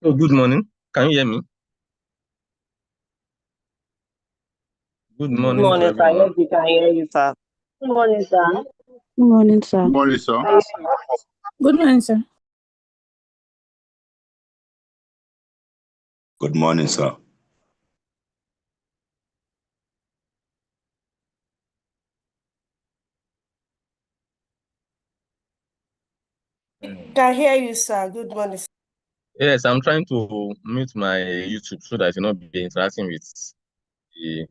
Oh, good morning. Can you hear me? Good Good morning to morning, sir. Yes, everyone. we can hear you, sir. Good morning, sir. Good morning, sir. Good morning, sir. Good morning, sir. Good morning, sir. Can hear you, sir. Good morning, sir. Yes, I'm trying to mute my YouTube so that I will not be interacting with the.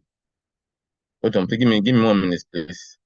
Hold on, please give me 1 minute, please.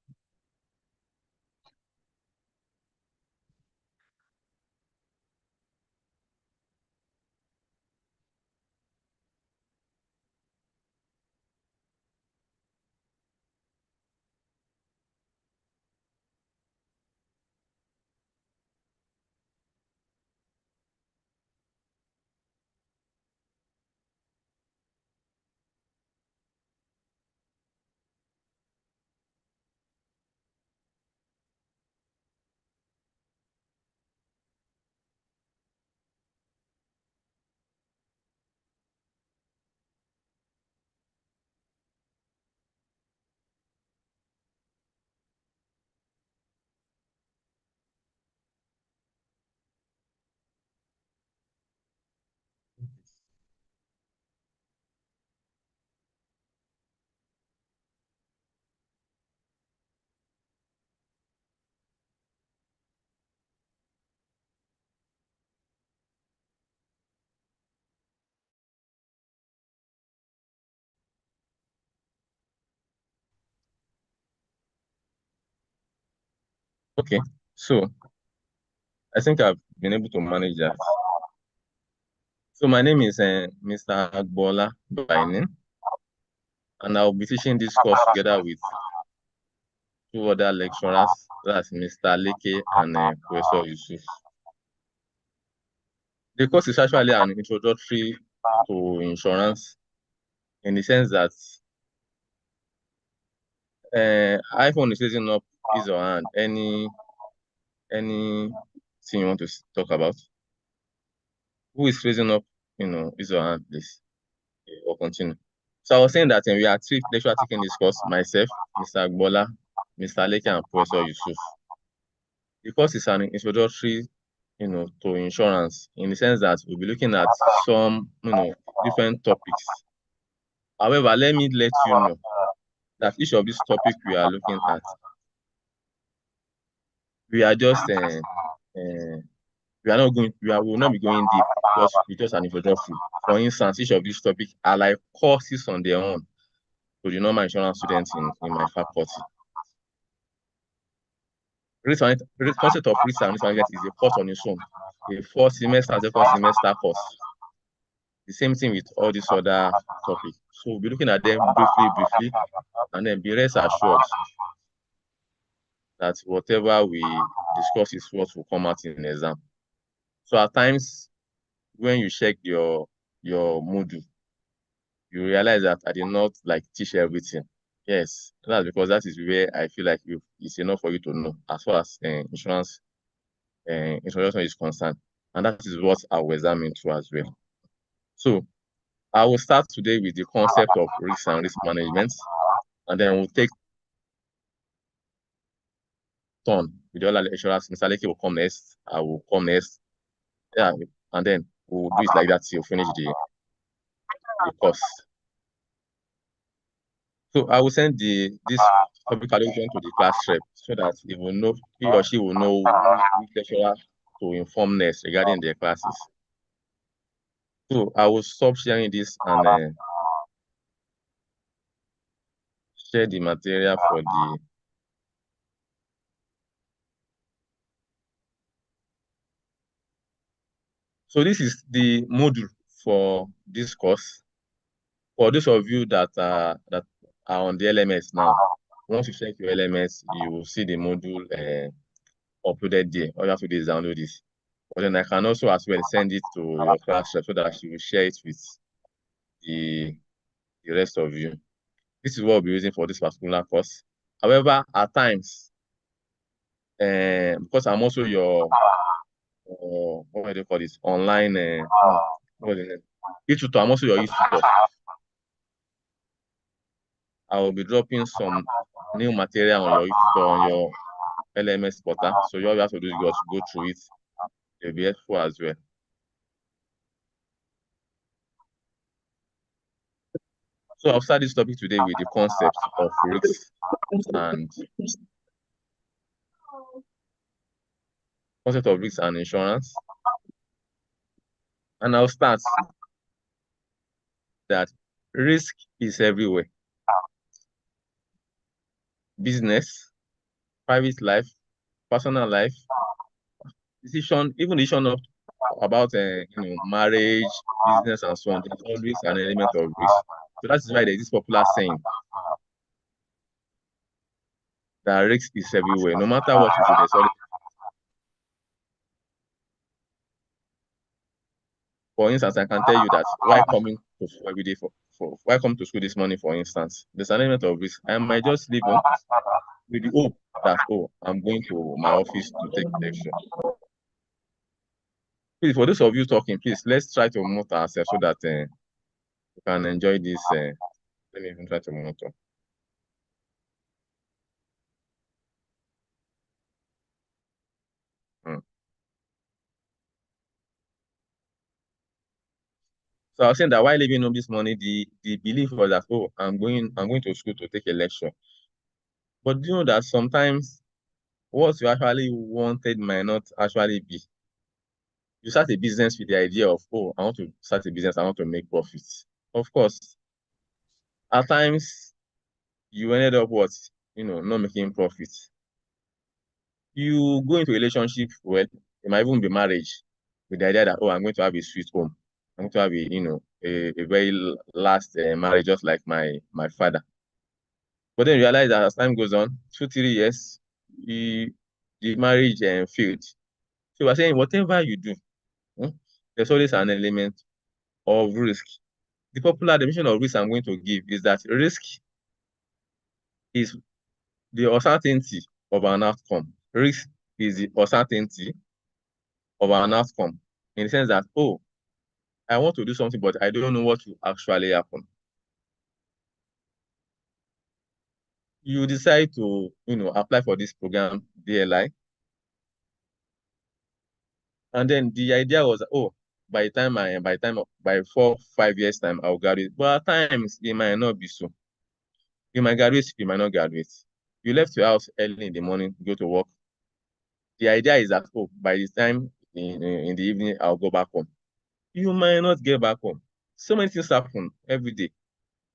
Okay, so I think I've been able to manage that. So my name is Mr. Agbola by name, and I'll be teaching this course together with two other lecturers. That's Mr. Leke and Professor Yusuf. The course is actually an introductory to insurance in the sense that iPhone is raising up his or hand. Anything you want to talk about? Who is raising up, his or hand, please? Okay, or continue. So I was saying that we are three lecturers taking this course, myself, Mr. Agbola, Mr. Leke, and Professor Yusuf. The course is an introductory, to insurance in the sense that we'll be looking at some, different topics. However, let me let you know that each of these topics we are looking at, we are just we will not be going deep because it's just an introductory. For instance, each of these topics are like courses on their own to the normal insurance students in my faculty. Concept of risk and risk management is a course on its own, a first semester, second semester course. The same thing with all these other topics. So we'll be looking at them briefly, and then be rest assured that whatever we discuss is what will come out in the exam. So at times, when you check your module, you realize that I did not teach everything. Yes, that's because that is where I feel like it's enough for you to know as far as insurance introduction is concerned, and that is what I will examine through as well. So I will start today with the concept of risk and risk management, and then we'll take turn with the other lecturers. Mr. Leke will come next. I will come next. Yeah, and then we'll do it like that till finish the course. So I will send this topic allocation to the class rep so that he or she will know which lecturer to inform next regarding their classes. So I will stop sharing this and share the material for the. So this is the module for this course. For those of you that are on the LMS now, once you check your LMS, you will see the module uploaded there. All you have to do is download this. But then I can also as well send it to your class rep so that she will share it with the rest of you. This is what we'll be using for this particular course. However, at times, because I'm also your what do you call this online what's the name? Ituto, I'm also your Ituto. I will be dropping some new material on your Ituto, on your LMS portal. So all you have to do is just go through it. It'll be helpful as well. So I'll start this topic today with the concept of risks and insurance. And I'll start that risk is everywhere. Business, private life, personal life, decision, even decision of about marriage, business, and so on. There's always an element of risk. So that's why there's this popular saying that risk is everywhere. No matter what you do, there's always. For instance, I can tell you that while coming to school every day while coming to school this morning, for instance, there's an element of risk. I might just leave home with the hope that, I'm going to my office to take a lecture. Please, for those of you talking, please, let's try to mute ourselves so that we can enjoy this. Let me even try to monitor. So I was saying that while leaving home this morning, the belief was that, I'm going to school to take a lecture. But do you know that sometimes what you actually wanted might not actually be? You start a business with the idea of, I want to start a business, I want to make profits. Of course, at times you ended up not making profits. You go into a relationship, well, it might even be marriage, with the idea that, I'm going to have a sweet home. I'm going to have a very last marriage, just like my father. But then realize that as time goes on, 2, 3 years, the marriage failed. So we're saying whatever you do, there's always an element of risk. The popular definition of risk I'm going to give is that risk is the uncertainty of an outcome. Risk is the uncertainty of an outcome in the sense that, I want to do something, but I don't know what will actually happen. You decide to, apply for this program, DLI. And then the idea was, by 4, 5 years time, I'll graduate. But at times it might not be so. You might graduate, you might not graduate. You left your house early in the morning, go to work. The idea is that, by the time in the evening, I'll go back home. You might not get back home. So many things happen every day.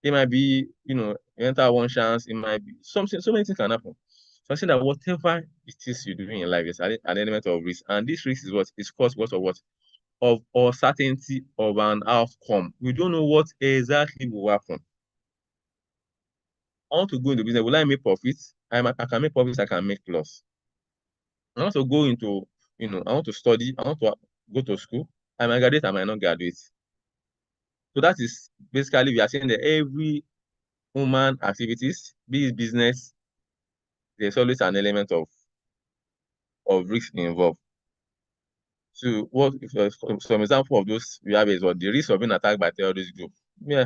It might be, you enter one chance, it might be something, so many things can happen. So I say that whatever it is you do in life is an element of risk. And this risk is what is caused what of what? Of uncertainty of an outcome. We don't know what exactly will happen. I want to go into business. Will I make profits? I can make profits, I can make loss. I want to go into, I want to study, I want to go to school. I might graduate, I might not graduate. So that is basically, we are saying that every human activities, be it business, there's always an element of risk involved. So what if some example of those we have is what the risk of being attacked by terrorist group. Yeah.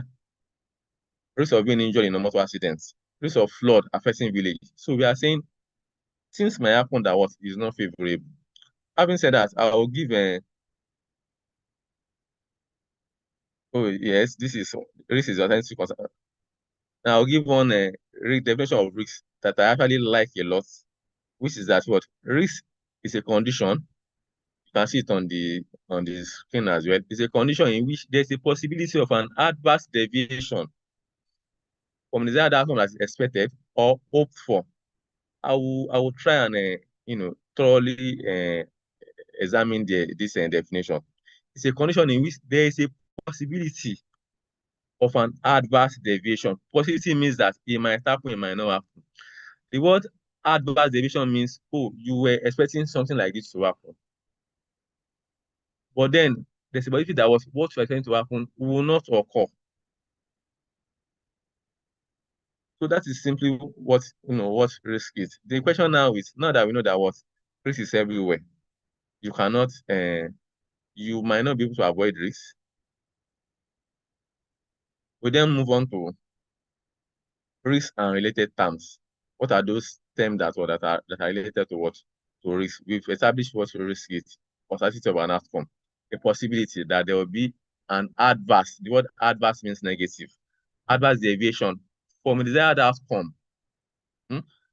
Risk of being injured in a motor accident, risk of flood affecting village. So we are saying things might happen that what is not favorable. Having said that, I will give oh yes, this is risk is authentic concern. I'll give one definition of risk that I actually like a lot, which is that what risk is a condition. You can see it on the screen as well. It's a condition in which there's a possibility of an adverse deviation from the desired outcome as expected or hoped for. I will try and thoroughly examine this definition. It's a condition in which there is a possibility of an adverse deviation. Possibility means that it might happen, it might not happen. The word adverse deviation means, you were expecting something like this to happen. But then there's a possibility that what you're expecting to happen will not occur. So that is simply what risk is. The question now is, now that we know that what risk is everywhere, you might not be able to avoid risk. We then move on to risk and related terms. What are those terms that are related to what? To risk. We've established what risk is, uncertainty of an outcome, a possibility that there will be an adverse. The word adverse means negative. Adverse deviation from the desired outcome.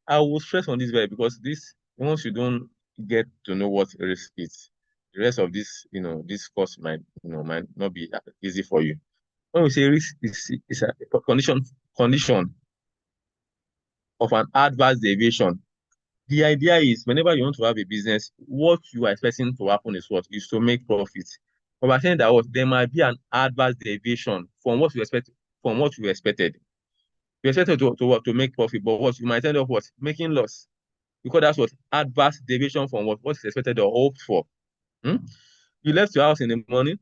I will stress on this very because this, once you don't get to know what risk is, the rest of this, this course might not be easy for you. When we say risk is a condition of an adverse deviation, the idea is whenever you want to have a business, what you are expecting to happen is what? Is to make profit. But we're saying that there might be an adverse deviation from what you expected. You expected to make profit, but what you might end up making loss. Because that's what adverse deviation from what is expected or hoped for. You left your house in the morning,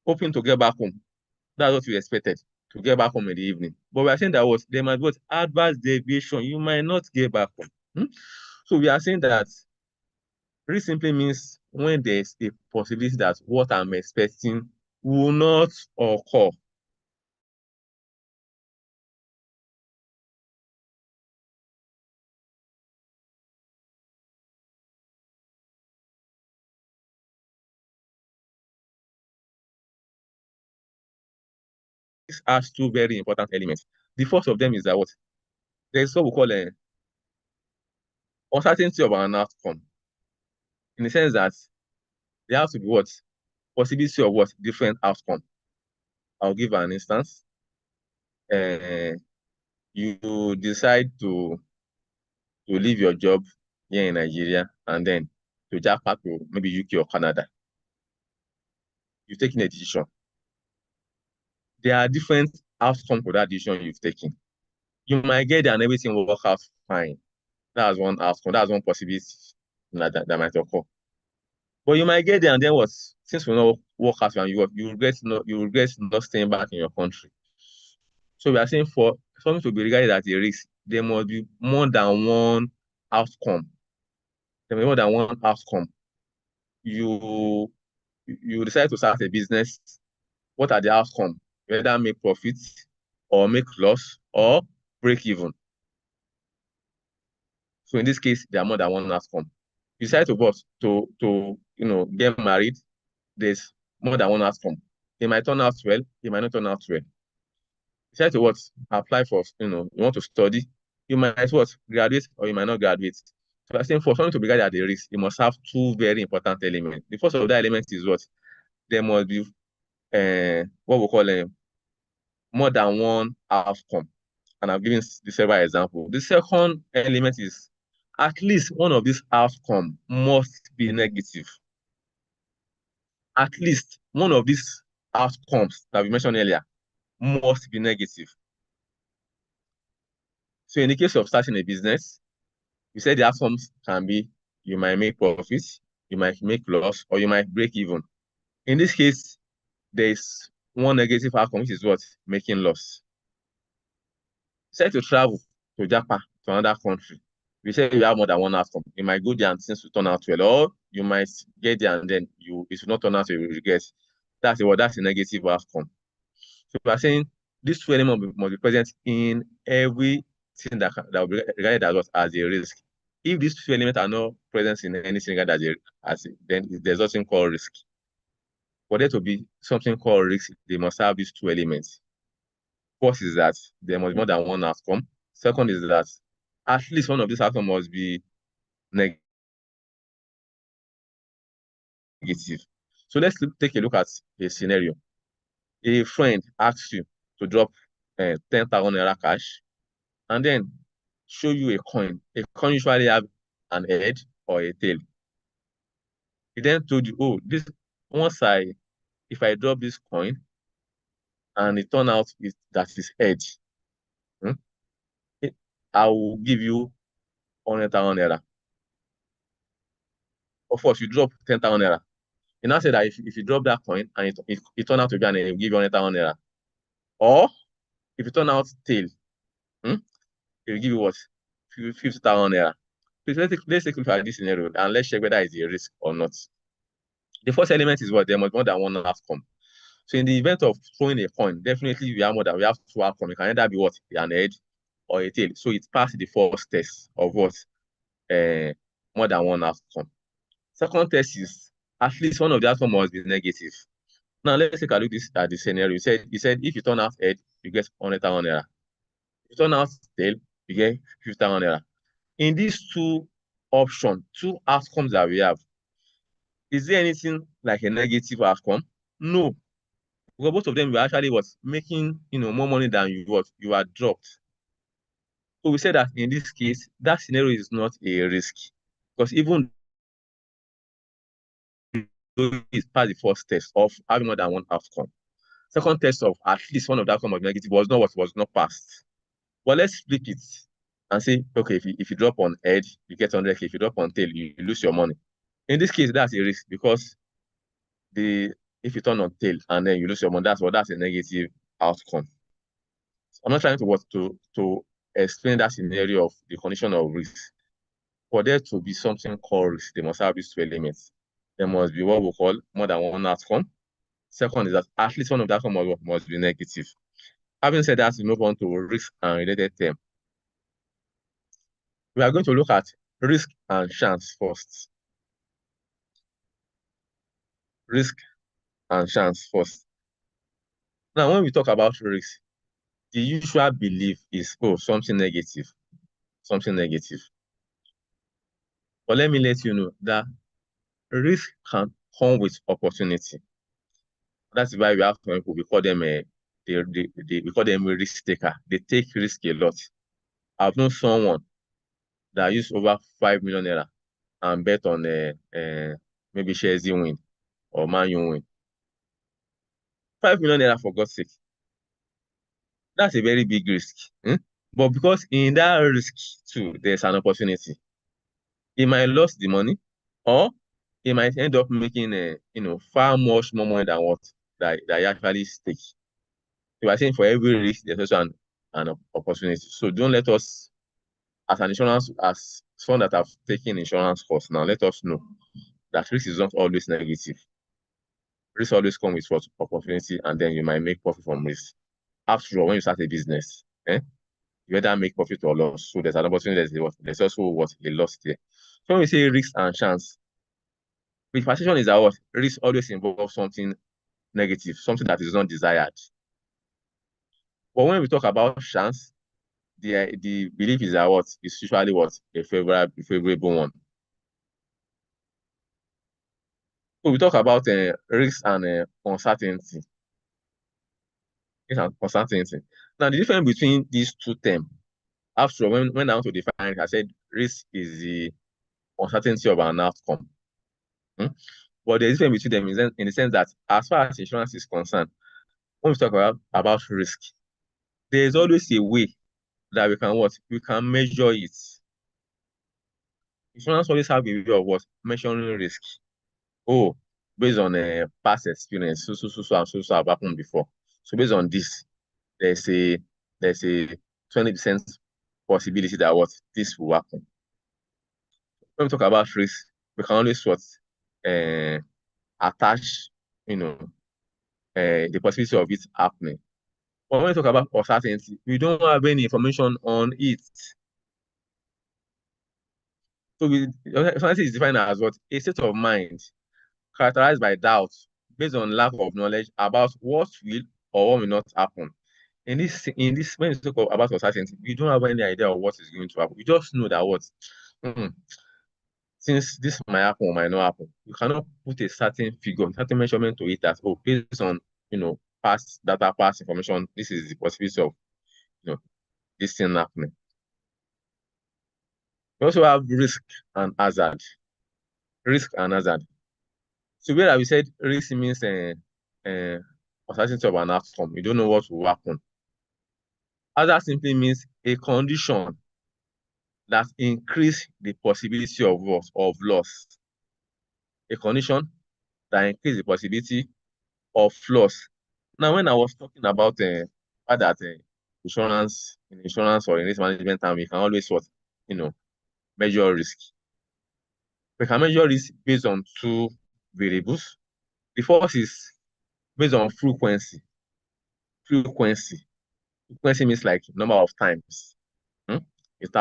hoping to get back home. That's what you expected, to get back home in the evening. But we are saying that there might be adverse deviation. You might not get back home. So we are saying that risk simply means when there's a possibility that what I'm expecting will not occur. This has two very important elements. The first of them is that there's what we call a uncertainty of an outcome. In the sense that there has to be possibility of different outcome. I'll give an instance. You decide to leave your job here in Nigeria and then to jackpot to maybe UK or Canada. You've taken a decision. There are different outcomes for that decision you've taken. You might get there and everything will work out fine. That's one outcome. That's one possibility that might occur. But you might get there and then since we not work out and you regret not staying back in your country. So we are saying for something to be regarded as a risk, there must be more than one outcome. There must be more than one outcome. You decide to start a business. What are the outcomes? Whether make profit or make loss or break even. So in this case, there are more than one outcome. You decide to get married, there's more than one outcome. It might turn out well, it might not turn out well. You decide to apply for, you want to study, you might graduate or you might not graduate. So I think for something to be regarded as a risk, you must have two very important elements. The first of that element is there must be what we call more than one outcome. And I've given the several examples. The second element is at least one of these outcomes must be negative. At least one of these outcomes that we mentioned earlier must be negative. So in the case of starting a business, we said the outcomes can be you might make profits, you might make loss, or you might break even. In this case, there's one negative outcome, which is making loss. Decide to travel to Japan, to another country. We say you have more than one outcome. You might go there and things will turn out well, or you might get there and then it will not turn out to regret. That's a negative outcome. So we are saying these two elements must be present in everything that will be regarded as a risk. If these two elements are not present in anything regarded then there's nothing called risk. For there to be something called risk, they must have these two elements. First is that there must be more than one outcome. Second is that at least one of these outcomes must be negative. So let's take a look at a scenario. A friend asks you to drop 10,000 naira cash and then show you a coin. A coin usually have an head or a tail. He then told you, oh, if I drop this coin and it turns out that it's head, I will give you 100,000 naira. Of course, you drop 10,000 naira. He now said that if you drop that coin and it turns out to be an head, he'll give you 100,000 naira. Or if it turns out tail, he'll give you 50,000 naira. Please let's take a look at this scenario and let's check whether it's a risk or not. The first element is there must be more than one outcome. So in the event of throwing a coin, definitely we have two outcomes. It can either be what? An head or a tail. So it passed the first test of what? More than one outcome. Second test is at least one of the outcome must be negative. Now let's take a look at the scenario. He said if you turn out head, you get 100,000 naira. If you turn out tail, you get 50,000 naira. In these two options, two outcomes that we have, is there anything like a negative outcome? No. Because both of them were actually what? Making more money than you are dropped. So we said that in this case, that scenario is not a risk. Because even though it's past the first test of having more than one outcome, second test of at least one of the outcome of negative was not passed. But let's flip it and say, okay, if you drop on head, you get 100K. If you drop on tail, you lose your money. In this case, that's a risk because if you turn on tail and then you lose your money, that's a negative outcome. I'm not trying to explain that scenario of the condition of risk. For there to be something called risk, there must have these two elements. There must be what we call more than one outcome. Second is that at least one of the outcome must be negative. Having said that, we move on to risk and related term. We are going to look at risk and chance first. Risk and chance first. Now, when we talk about risk, the usual belief is, something negative. Something negative. But let me let you know that risk can come with opportunity. That's why we have some people, we call them we call them a risk taker. They take risk a lot. I've known someone that used over 5 million naira and bet on maybe Chelsea win or Man U win. 5 million naira, for God's sake. That's a very big risk. But because in that risk too, there's an opportunity. He might lose the money, or he might end up making far much more money than what that he actually stakes. So I think for every risk, there's also an opportunity. So don't let us, as someone that have taken insurance course now, let us know that risk is not always negative. Risk always comes with what? Opportunity, and then you might make profit from risk. After all, when you start a business, you either make profit or loss. So there's an opportunity, there's also a loss there. So when we say risk and chance, the perception is that what risk always involves something negative, something that is not desired. But when we talk about chance, the belief is that what is usually a favorable one. So we talk about risk and uncertainty. Uncertainty. Now the difference between these two terms, after all, when I want to define it, I said risk is the uncertainty of an outcome. But the difference between them is in the sense that as far as insurance is concerned, when we talk about risk, there is always a way that we can measure it. Insurance always have a way of measuring risk. Based on past experience, so have happened before. So based on this, there's a 20% possibility that this will happen. When we talk about risk, we can always attach, the possibility of it happening. But when we talk about uncertainty, we don't have any information on it. So uncertainty is defined as a state of mind characterized by doubt based on lack of knowledge about what will or what will not happen. In this, when you talk about uncertainty, we don't have any idea of what is going to happen. We just know that since this might happen or might not happen, you cannot put a certain figure, certain measurement to it that based on past data, past information, this is the possibility of this thing happening. We also have risk and hazard. Risk and hazard. So where we said risk means uncertainty of an outcome. You don't know what will happen. Hazard simply means a condition that increase the possibility of loss. A condition that increase the possibility of loss. Now, when I was talking about that insurance or in risk management, and we can always measure risk. We can measure risk based on two variables. The first is based on frequency. Frequency. Frequency means like number of times. It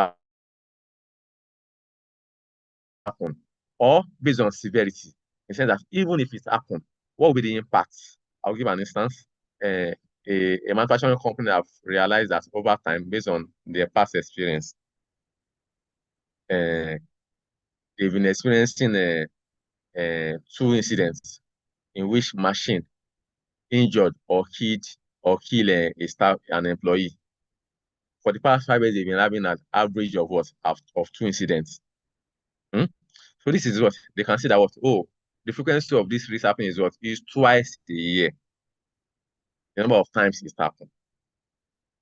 happen. Or based on severity. In the sense that even if it happened, what will be the impact? I'll give an instance. A manufacturing company have realized that over time, based on their past experience, they've been experiencing 2 incidents in which machine injured or kill a staff, an employee. For the past 5 years, they've been having an average of what? Of 2 incidents. So this is what they can see that what? Oh, the frequency of this risk happening is what? Is twice a year. The number of times it happened.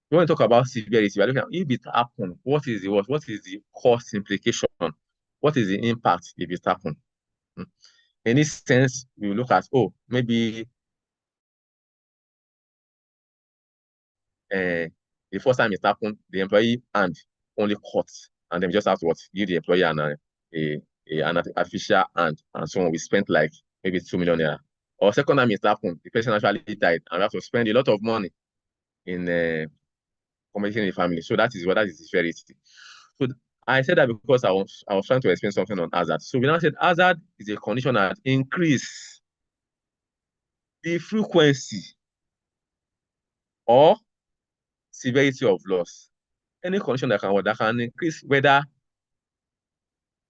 When we talk about severity, we are looking at if it happened, what is the cost implication? What is the impact if it happened? In this sense, we look at, maybe the first time it happened, the employee hand only cut, and then we just have to give the employee an artificial hand, and so on. We spent like maybe 2 million naira. Or second time it happened, the person actually died, and we have to spend a lot of money in communicating the family. So that is severity. So I said that because I was trying to explain something on hazard. So we now said hazard is a condition that increase the frequency or severity of loss. Any condition that can increase whether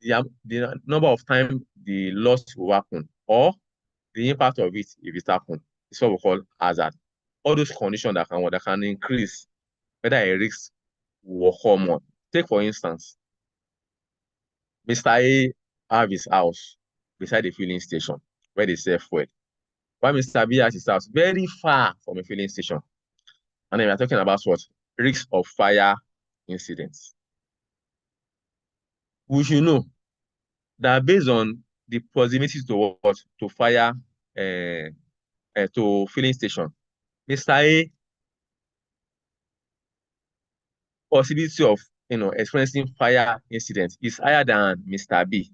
the number of times the loss will happen or the impact of it if it happens. It's what we call hazard. All those conditions that can increase whether a risk will occur more. Take for instance, Mr. A have his house beside the filling station where they sell fuel. While Mr. B has his house very far from a filling station. And then we are talking about what? Risk of fire incidents. We should know that based on the proximity to fire to filling station, Mr. A possibility of experiencing fire incident is higher than Mr. B.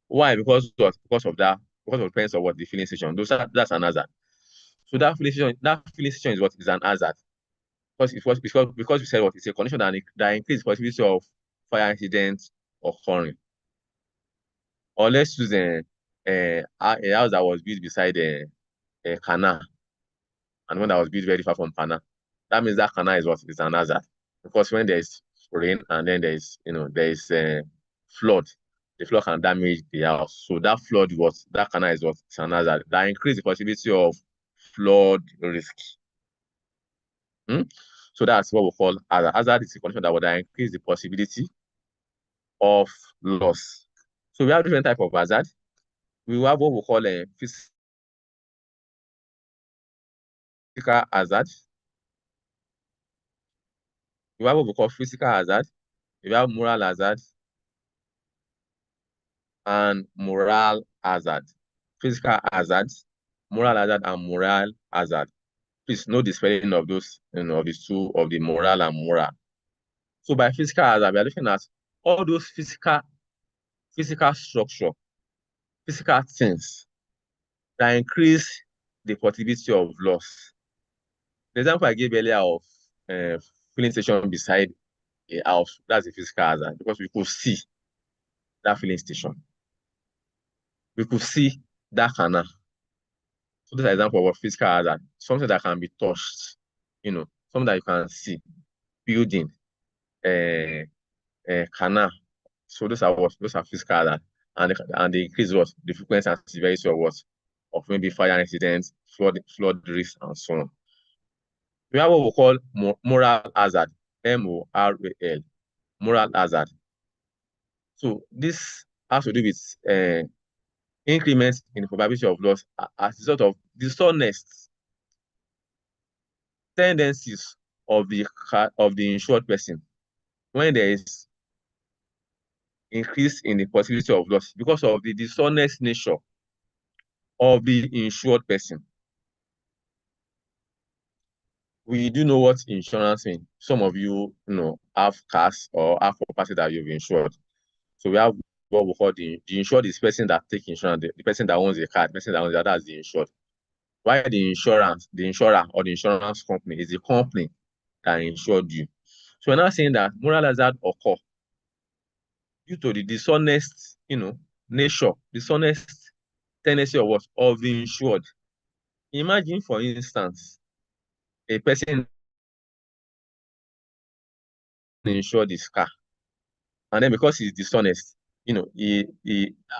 Why? Because of the presence of the filling station. That's an hazard. So that filling station is what is an hazard. Because we said what it's a condition that increases the possibility of fire incidents occurring. Or let's use a house that was built beside a canal, and one that was built very far from canal. That means that canal is an hazard. Because when there's rain and then there's a flood, the flood can damage the house. So that canal is an hazard. That increases the possibility of flood risk. So that's what we call hazard. Hazard is a condition that would increase the possibility of loss. So we have different types of hazard. We have what we call a physical hazard. We have what we call physical hazard. We have moral hazard and moral hazard. Physical hazard, moral hazard, and moral hazard. Please note the spelling of those, of these two, of the moral and moral. So by physical hazard, we are looking at all those physical structure, physical things that increase the possibility of loss. The example I gave earlier of filling station beside a house, that's a physical hazard because we could see that filling station. We could see that canal. So this is an example of a physical hazard, something that can be touched, something that you can see, building, canal. So those are physical hazard, and they increase the frequency and severity of maybe fire incidents, flood risk, and so on. We have what we call moral hazard, MORAL, moral hazard. So this has to do with increments in the probability of loss as a result of dishonest tendencies of the insured person when there is increase in the possibility of loss because of the dishonest nature of the insured person. We do know what insurance means. Some of you have cars or have property that you've insured. So we have what we call the insured is the person that takes insurance, the person that owns the car, the person that owns the other is the insured. Why the insurer or the insurance company is the company that insured you. So we're now saying that moral hazard occur due to the dishonest, nature, dishonest tendency of what? Of the insured. Imagine, for instance, a person insured his car, and then because he's dishonest, he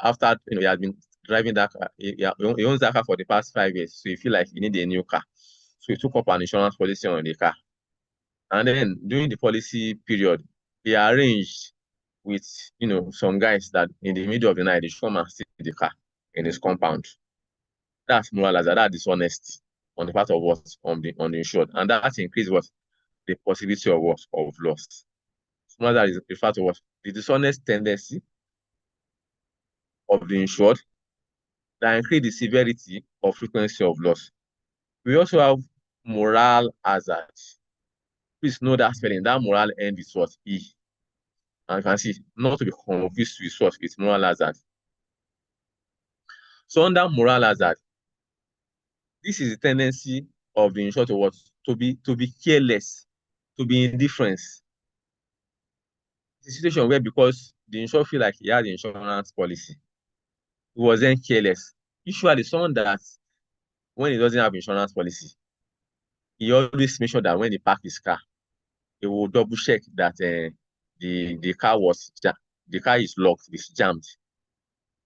after he has been driving that car, he owns that car for the past 5 years, so he feel like he need a new car, so he took up an insurance policy on the car, and then during the policy period, he arranged with some guys that in the middle of the night they should come and steal the car in his compound. That's moral hazard. That's dishonesty on the part of what on the insured, and that increases what the possibility of what of loss. Moral hazard is referred to what the dishonest tendency of the insured that increase the severity or frequency of loss. We also have moral hazard. Please know that spelling. That moral end is what E. And you can see not to be confused with what with moral hazard. So under moral hazard, this is the tendency of the insured to what? To be careless, to be indifferent. It's a situation where because the insured feel like he had the insurance policy, he wasn't careless. Usually someone that when he doesn't have insurance policy, he always make sure that when he park his car, he will double check that the car is locked, it's jammed,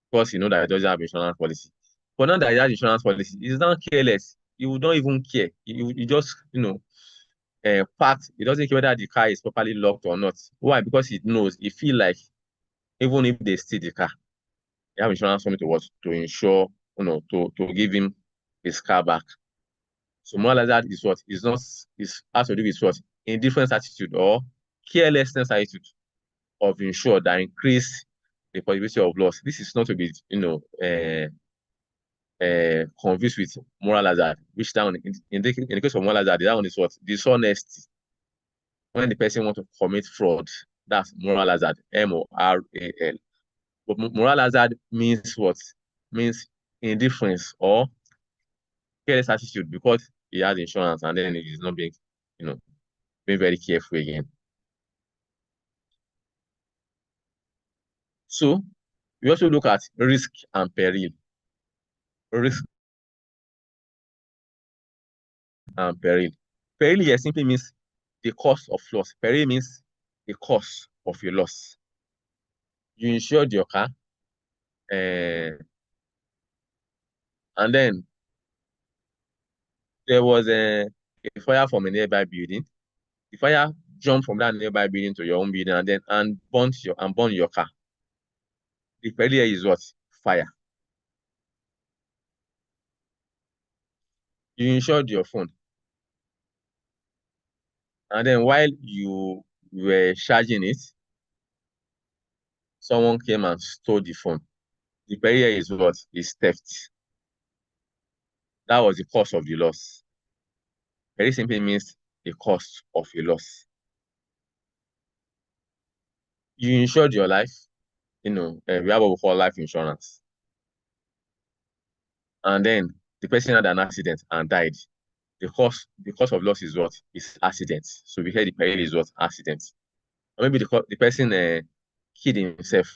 because he know that he doesn't have insurance policy. But now that he has insurance policy, he's not careless. He will not even care. He just parked. He doesn't care whether the car is properly locked or not. Why? Because he knows, he feel like even if they steal the car, they have insurance company to what? To insure, to give him his car back. So more like that is what is not is has to do with what indifference attitude or carelessness attitude of insured that increase the possibility of loss. This is not to be confused with moral hazard, which down in the case of moral hazard, that one is what dishonesty. When the person want to commit fraud, that's moral hazard, MORAL. But moral hazard means what? Means indifference or careless attitude because he has insurance and then he is not being, being very careful again. So we also look at risk and peril. Risk and peril. Peril here simply means the cost of loss. Peril means the cost of a loss. You insured your car, and then there was a fire from a nearby building. The fire jumped from that nearby building to your own building and burned your car. The peril here is what? Fire. You insured your phone, and then while you were charging it, someone came and stole the phone. The peril here is what? Is theft. That was the cost of the loss. Peril simply means the cost of a loss. You insured your life, we have what we call life insurance. And then the person had an accident and died. The cost of loss is what? Is accident. So we heard the peril is what? Accident. Or maybe the person killed himself.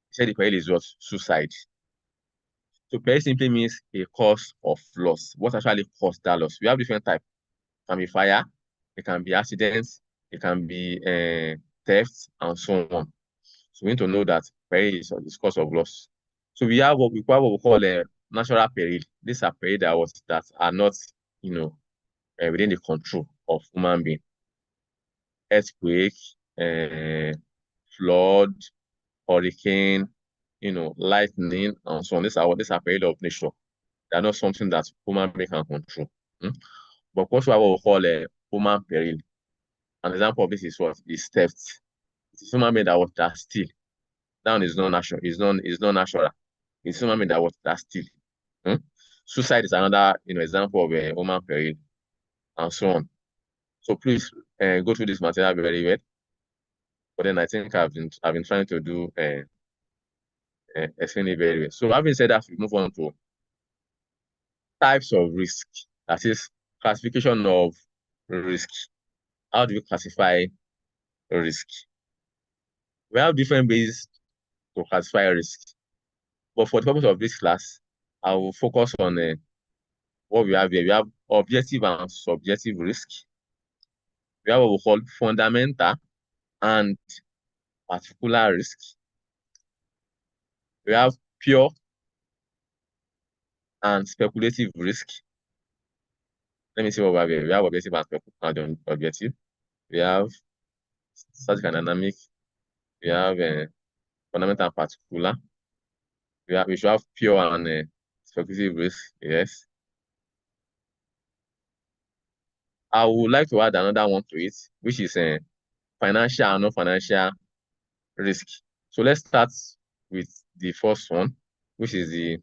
He said the peril is what? Suicide. So peril simply means a cause of loss. What actually caused that loss? We have different types. It can be fire, it can be accidents, it can be theft, and so on. So we need to know that peril is cause of loss. So we have what we call a natural peril. These are peril that are not, within the control of human being. Earthquake, flood, hurricane, lightning, and so on. These are peril of nature. They are not something that human being can control. But also what we call a human peril. An example of this is what? Is theft. It's human being that steal. That one is not natural. It's not natural. It's human being that steal. Suicide is another example of a human peril, and so on. So please go through this material very well. But then I think I've been trying to do explain it very well. So having said that, we move on to types of risk. That is classification of risk. How do you classify risk? We have different ways to classify risk. But for the purpose of this class, I will focus on what we have here. We have objective and subjective risk. We have what we call fundamental and particular risk. We have pure and speculative risk. Let me see what we have here. We have objective and objective. We have static and dynamic. We have fundamental and particular. We should have pure and speculative risk. Yes. I would like to add another one to it, which is financial and non-financial risk. So let's start with the first one, which is the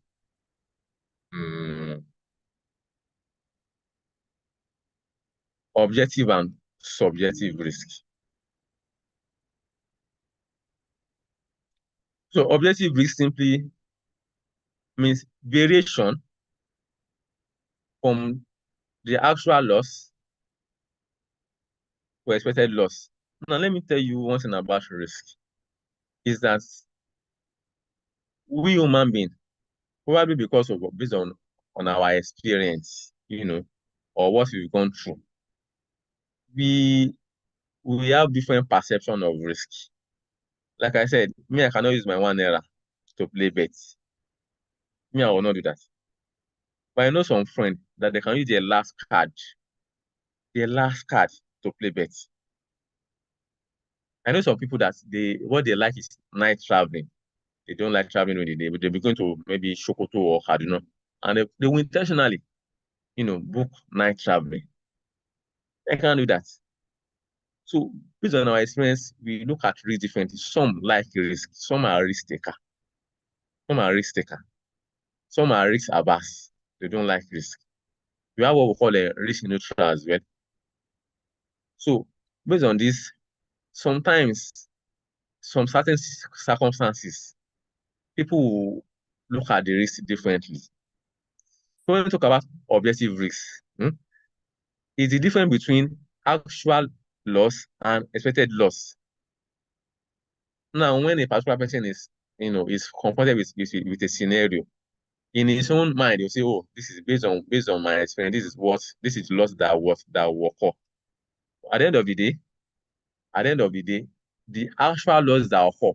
objective and subjective risk. So objective risk simply means variation from the actual loss to expected loss. Now, let me tell you one thing about risk, is that we human beings, probably because of based on our experience, or what we've gone through, we have different perception of risk. Like I said, me, I cannot use my 1 naira to play bets. Me, I will not do that. But I know some friends that they can use their last card to play bets. I know some people that what they like is night traveling. They don't like traveling during the day, but they'll be going to maybe Sokoto or Kaduna, and they will intentionally, book night traveling. I can't do that. So based on our experience, we look at risk differently. Some like risk, some are risk taker. Some are risk taker. Some are risk averse. They don't like risk. We have what we call a risk neutral as well. So based on this, sometimes some certain circumstances, people will look at the risk differently. So when we talk about objective risk, is the difference between actual loss and expected loss. Now, when a particular person is confronted with a scenario, in his own mind, he'll say, "Oh, this is based on my experience. This is loss that will occur." At the end of the day, the actual loss that occur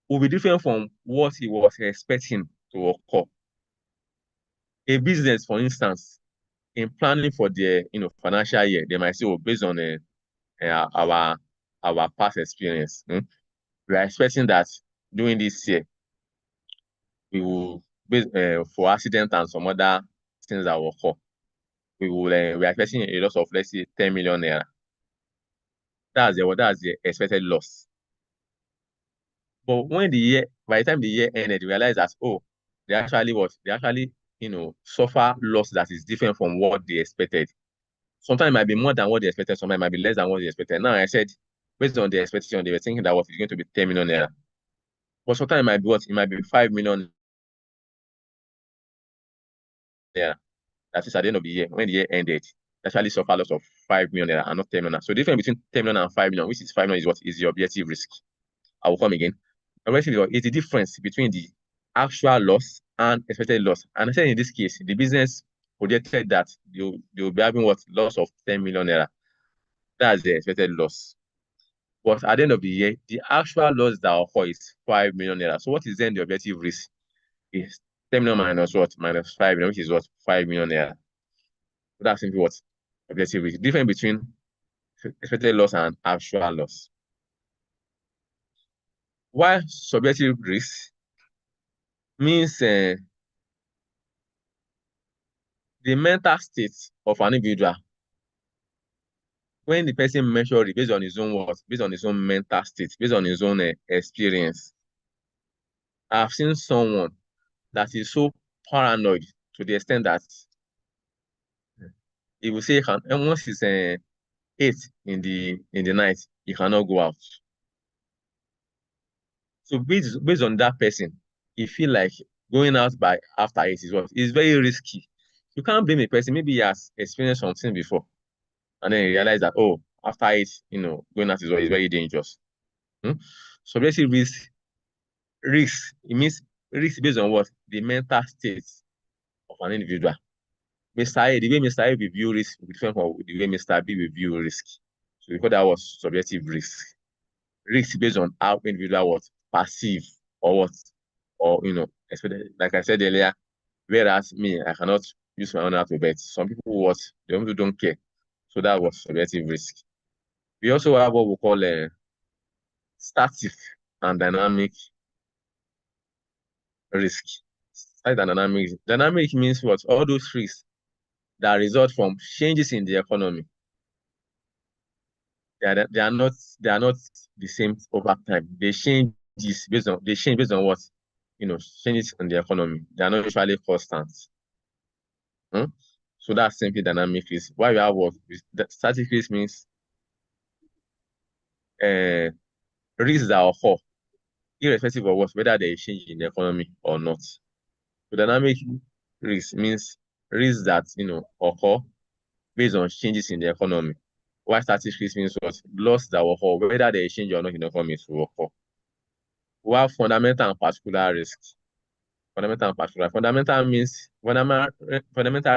will be different from what he was expecting to occur. A business, for instance, in planning for their financial year, they might say, "Oh, based on our past experience, we are expecting that during this year we will for accident and some other things that will occur, we are expecting a loss of, let's say, 10 million naira. That's the expected loss. But by the time the year ended, you realize that, oh, they actually suffer loss that is different from what they expected. Sometimes it might be more than what they expected, sometimes it might be less than what they expected. Now I said, based on the expectation, they were thinking that it's going to be 10 million naira. But sometimes it might be 5 million naira. That is at the end of the year, when the year ended, actually suffer loss of 5 million naira and not 10 million. So the difference between 10 million and 5 million, which is 5 million, is the objective risk. I will come again. Objective is the difference between the actual loss and expected loss. And I said in this case, the business projected that they'll be having loss of 10 million naira. That's the expected loss. But at the end of the year, the actual loss that occur is 5 million naira. So what is then the objective risk? Is 10 million minus what? Minus 5 million, which is what? 5 million naira. So that's simply what objective risk. Difference between expected loss and actual loss. Why subjective risk means the mental state of an individual, when the person measures it based on his own words, based on his own mental state, based on his own experience. I've seen someone that is so paranoid to the extent that he will say, once it's 8 in the night, he cannot go out. So based on that person, he feel like going out by after 8 is very risky. you can't blame a person. Maybe he has experienced something before, and then he realized that, oh, after it, going out is very dangerous. Subjective risk, it means risk based on what? The mental state of an individual. Mr. A, the way Mr. A will view risk will be different from the way Mr. B will view risk. So we call that was subjective risk. Risk based on how individual was perceive or what, or especially like I said earlier, whereas me, I cannot use my own hand to bet. Some people they don't care. So that was subjective risk. We also have what we call a static and dynamic risk. Static and dynamic. Dynamic means what? All those risks that result from changes in the economy. They are not the same over time. They change based on what? Changes in the economy. They are not usually constant. So that's simply dynamic risk. Why we have what? Static risk means risks that occur irrespective of what, whether there is change in the economy or not. So dynamic risk means risks that occur based on changes in the economy. While static risk means what? Loss that will occur, whether there is change or not in the economy will occur. We have fundamental and particular risks. Fundamental and particular. Fundamental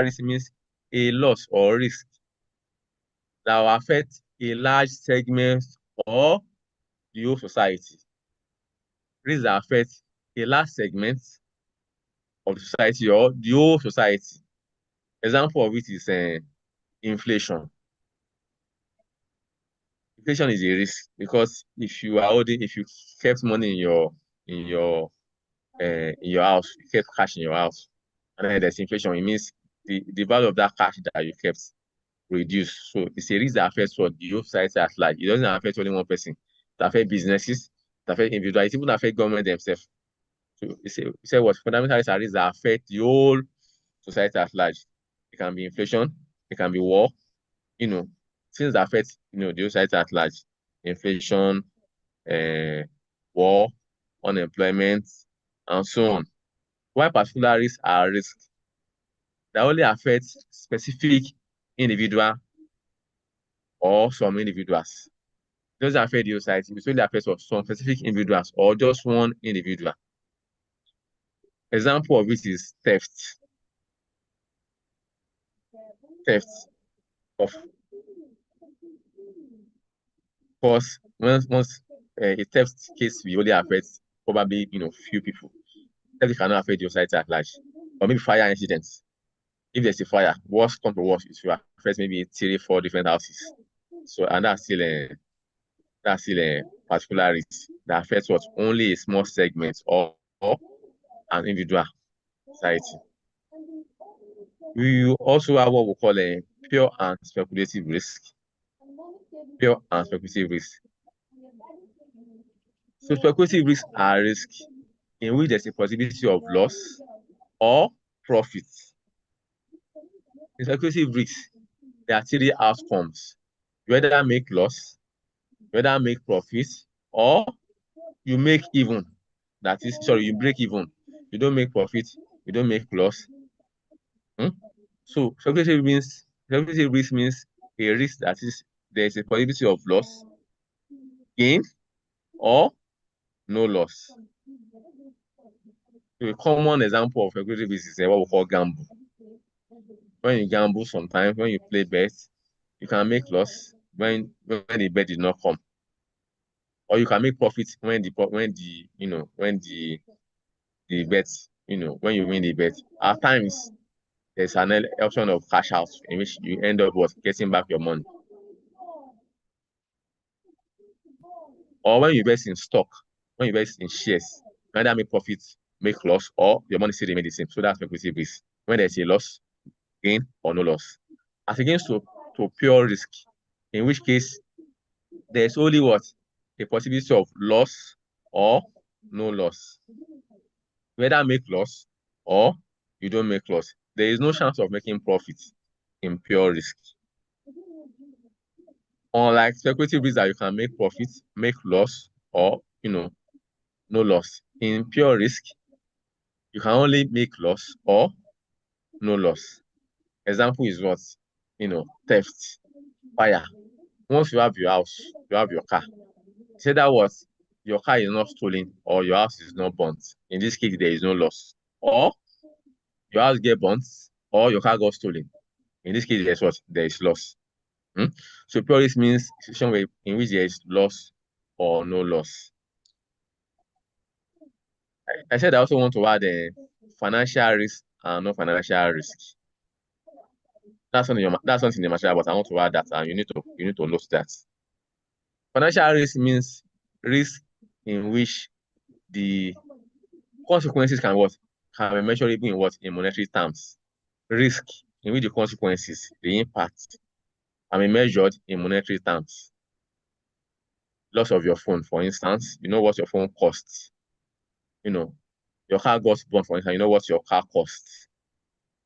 risk means a loss or risk that will affect a large segment or the whole society. Risks that affect a large segment of the society or the whole society. Example of it is inflation. Inflation is a risk because if you kept money in your house, you kept cash in your house, and then there's inflation, it means the value of that cash that you kept reduce. So it's a risk that affects what the whole society at large. It doesn't affect only one person. It affects businesses, it affects individuals, it even affects government themselves. So you say what fundamental risks that affect the whole society at large. It can be inflation, it can be war, things that affect the whole society at large. Inflation, war, unemployment, and so on. Why particular risks are risks that only affect specific individual or some individuals. It doesn't affect the whole society. It only affects some specific individuals or just one individual. Example of it is theft. Theft of course, once a theft case will only affect probably few people. Theft cannot affect the society at large. Or maybe fire incidents. If there's a fire, worst come to worst, it will affect maybe 3-4 different houses. So and that's still a particular risk that affects what only a small segment or an individual society. We also have what we call a pure and speculative risk. Pure and speculative risk. So speculative risks are risks in which there's a possibility of loss or profit. In speculative risks, there are 3 outcomes. You either make loss, you either make profit, or you make even. That is, sorry, you break even. You don't make profit, you don't make loss. So speculative risk means a risk that is there's a possibility of loss, gain, or no loss. So a common example of speculative risk is what we call gamble. When you gamble, sometimes when you play bets, you can make loss when the bet did not come, or you can make profit when the bet when you win the bet. At times, there's an option of cash out in which you end up getting back your money. Or when you invest in stock, when you invest in shares, you either make profits, make loss, or your money still remain the same. So that's speculative risk. When there's a loss, gain, or no loss. As against to pure risk, in which case there's only what? A possibility of loss or no loss. Whether make loss or you don't make loss. There is no chance of making profit in pure risk. Unlike speculative risk that you can make profit, make loss, or no loss. In pure risk, you can only make loss or no loss. Example is what? Theft, fire. Once you have your house, you have your car. Say that what? Your car is not stolen or your house is not burnt. In this case, there is no loss. Or your house get burnt or your car got stolen. In this case, there's what? There is loss. So pure risk means situation in which there is loss or no loss. I said I also want to add financial risk and non-financial risk. That's something in the material, but I want to add that, and you need to note that. Financial risk means risk in which the consequences can be measurable in monetary terms. Risk in which the consequences, the impact, can be measured in monetary terms. Loss of your phone, for instance, you know what your phone costs. Your car got burnt, for instance, you know what your car costs,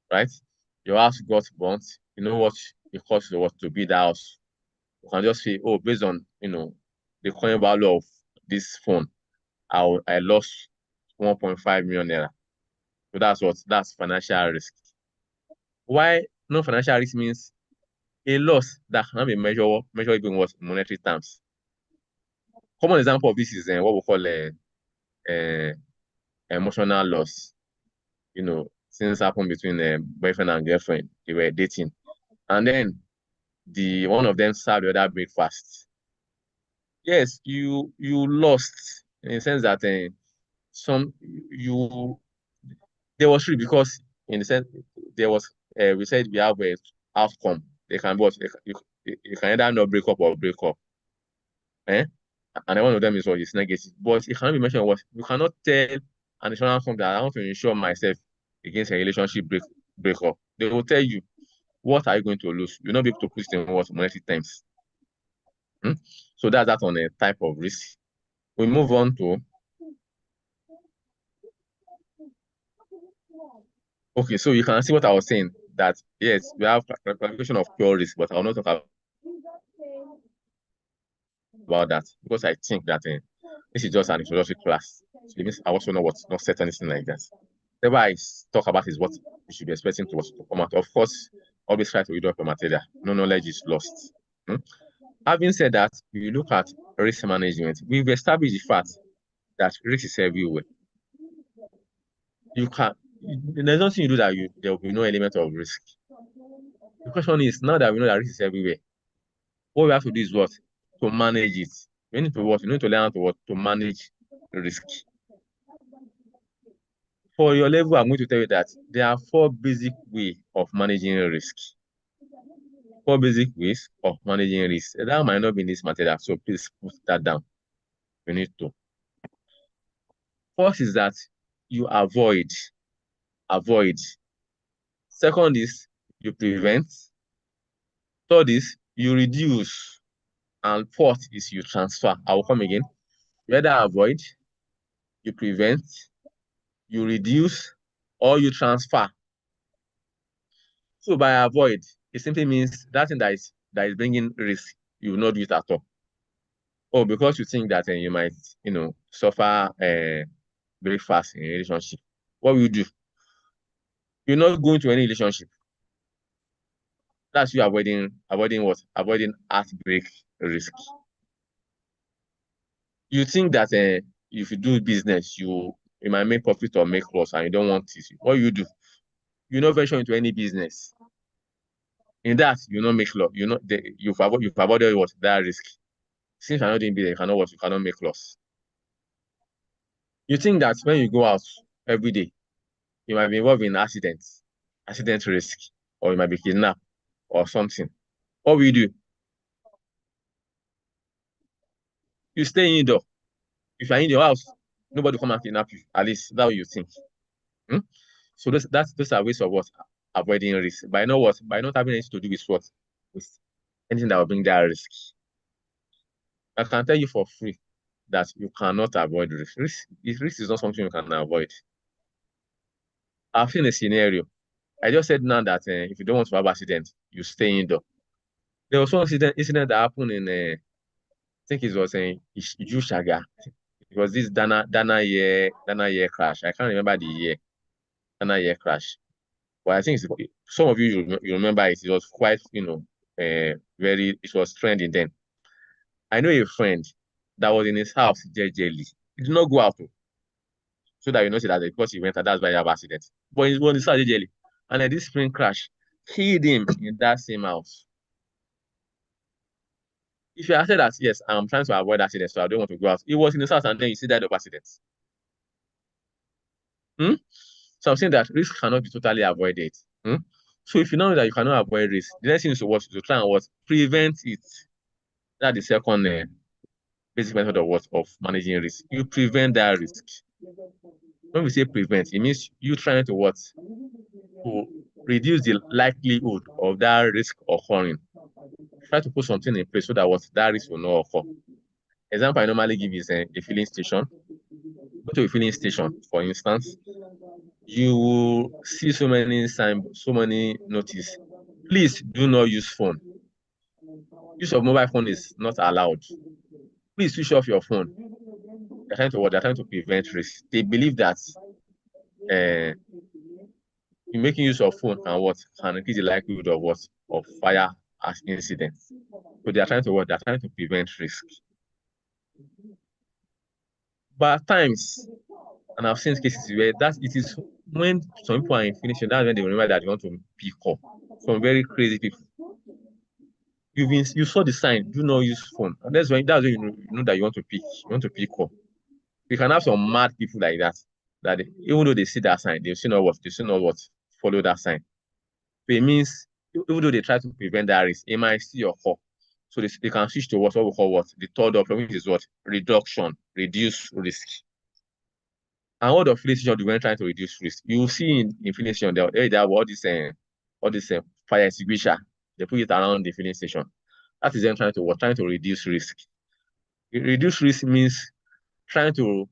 right? Your house got burnt, you know what it costs to build the house. You can just say, oh, based on the current value of this phone, I lost 1.5 million naira. So that's financial risk. Why non-financial risk means a loss that cannot be measurable in monetary terms. Common example of this is what we call emotional loss. Things happen between boyfriend and girlfriend. They were dating, and then one of them served the other breakfast. Yes, you lost in the sense that there was free because in the sense there was we said we have a outcome. They can both you can either not break up or break up. And one of them is negative. But it cannot be mentioned what you cannot tell an insurance company that I want to insure myself against a relationship breakup. They will tell you what are you going to lose. You'll not be able to put it in monetary terms. So that's that on a type of risk. We move on to okay, so you can see what I was saying, that yes, we have classification of pure risk, but I'll not talk about that because I think that this is just an introductory class. So it means I also know what's not set anything like that. Whatever I talk about is what you should be expecting to come out. Of course, always try to read up your material. No knowledge is lost. Having said that, you look at risk management. We've established the fact that risk is everywhere. There's nothing you do that there will be no element of risk. The question is, now that we know that risk is everywhere, what we have to do is what? To manage it. We need to what? We need to learn how to manage risk. For your level, I'm going to tell you that there are 4 basic ways of managing risk. 4 basic ways of managing risk. That might not be in this material, so please put that down. You need to. First is that you avoid. Second is you prevent. Third is you reduce. And fourth is you transfer. I will come again. You either avoid, you prevent, you reduce, or you transfer. So by avoid, it simply means that thing that is bringing risk, you will not do it at all. Or because you think that you might, suffer breakfast in a relationship. What will you do? You're not going to any relationship. That's you avoiding what? Avoiding heartbreak risk. You think that if you do business, you might make profit or make loss, and you don't want it. What you do? You not venture into any business. In that, you not make loss. You've avoided what? That risk. Since you're not doing business, you cannot make loss. You think that when you go out every day, you might be involved in accident risk, or you might be kidnapped or something. What will you do? You stay indoor. If you're in your house, nobody will come and kidnap you. At least that's what you think. So those are ways of what? Avoiding risk. By not having anything to do with what? With anything that will bring that risk. I can tell you for free that you cannot avoid risk. Risk is not something you can avoid. I've seen a scenario. I just said now that if you don't want to have accident, you stay indoor. There was one incident that happened in I think it was in Ijushaga. It was this Dana year crash. I can't remember the year. Dana year crash. But I think some of you remember it. It was quite, it was trending then. I know a friend that was in his house, jejely. He did not go out, so that you know that because he went out, that's why he have accident. But he was in his house, jejely. And then this spring crash killed him in that same house. If you had said that, yes, I'm trying to avoid accidents, so I don't want to go out. He was in his house and then you see that of accidents. So I'm saying that risk cannot be totally avoided. So if you know that you cannot avoid risk, the next thing is to try and prevent it. That's the second basic method of managing risk. You prevent that risk. When we say prevent, it means you trying to to reduce the likelihood of that risk occurring. Try to put something in place so that that risk will not occur. Example I normally give is a filling station. Go to a filling station, for instance, you will see so many signs, so many notices. Please do not use phone. Use of mobile phone is not allowed. Please switch off your phone. They're trying to They're trying to prevent risk. They believe that in making use of phone can increase the likelihood of fire as incidents. So they are trying to They're trying to prevent risk. But at times, and I've seen cases where it is when some people are in finishing, that's when they remember that they want to pick up. Some very crazy people. You saw the sign, do not use phone. And that's when you know that you want to pick up. You can have some mad people like that even though they see that sign, they still not follow that sign. So it means even though they try to prevent that risk, it might still occur. So they can switch to what we call the third option, which is reduction, reduce risk. And what the filling station when trying to reduce risk? You will see in filling station they have all this fire extinguisher. They put it around the filling station. That is them trying to reduce risk. Reduce risk means trying to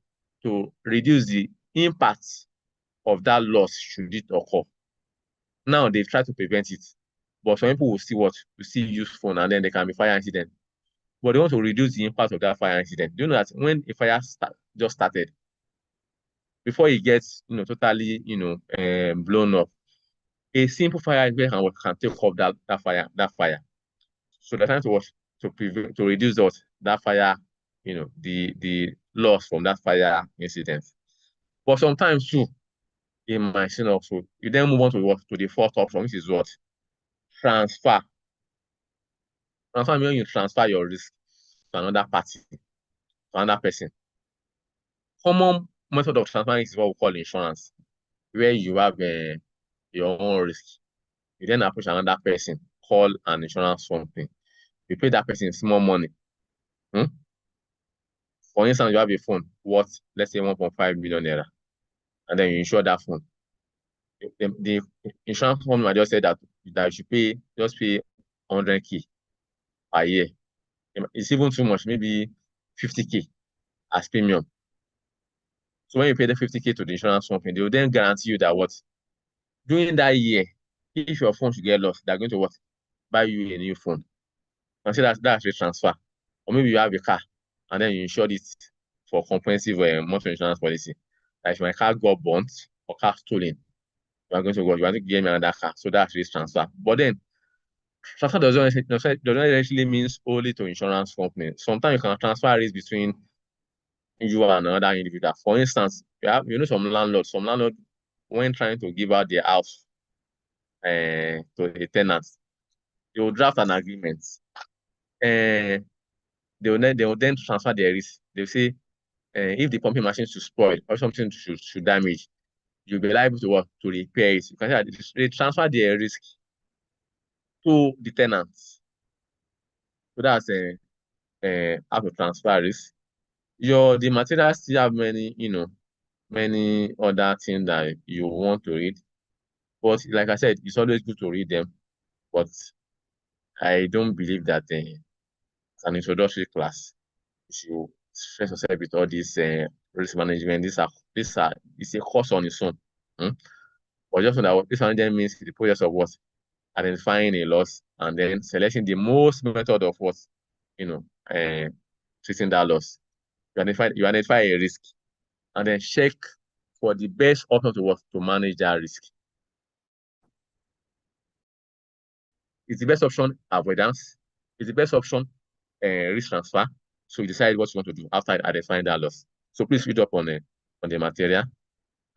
reduce the impact of that loss should it occur. Now they've tried to prevent it, but some people will still use phone and then there can be fire incident. But they want to reduce the impact of that fire incident. Do you know that when a fire just started, before it gets totally blown up, a simple fire can take off that fire. So they're trying to reduce that fire, the loss from that fire incident. But sometimes too, it might also you then move on to the fourth option, which is transfer. Transfer means you transfer your risk to another party, to another person. Common method of transfer is what we call insurance, where you have your own risk. You then approach another person, call an insurance company. You pay that person small money. For instance, you have a phone worth, let's say, 1.5 million naira, and then you insure that phone. The insurance company might just say that you should pay 100K per year. It's even too much, maybe 50K as premium. So when you pay the 50K to the insurance company, they will then guarantee you that during that year, if your phone should get lost, they're going to buy you a new phone. And say that's a transfer. Or maybe you have a car and then you insure it for comprehensive motor insurance policy. Like if my car got burnt or car stolen, you are going to give me another car. So that's risk transfer. But then transfer doesn't actually means only to insurance company. Sometimes you can transfer risk between you and another individual. For instance, some landlords, when trying to give out their house to a tenant, they will draft an agreement. They will then transfer their risk. They'll say, if the pumping machine should spoil or something should damage, you'll be liable to repair it. You can say that they transfer their risk to the tenants. So that's how to transfer risk. The materials still have many other things that you want to read. But like I said, it's always good to read them. But I don't believe that it's an introductory class. You should stress yourself with all this risk management. It's a course on its own. But just know that risk management means the process of identifying a loss and then selecting the most method of treating that loss. You identify a risk and then check for the best option to manage that risk. Is the best option avoidance? Is the best option risk transfer? So you decide what you want to do after identifying that loss. So please read up on the material,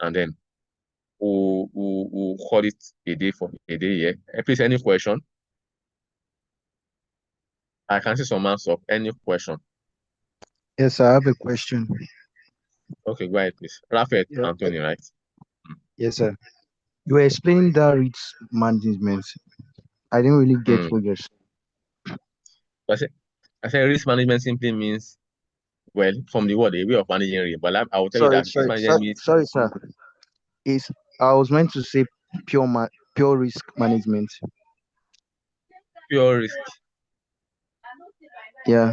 and then we'll call it a day for a day here. Please, any question? I can see some hands up. Any question? Yes, I have a question. Okay, go ahead, please. Raphael Yeah. Anthony, right? Yes, sir. You were explaining that risk management. I didn't really get what you're saying. I said risk management simply means, well, from the word, a way of managing risk. But I will tell you that risk management means Sorry, sir. I was meant to say pure risk management. pure risk. Yeah.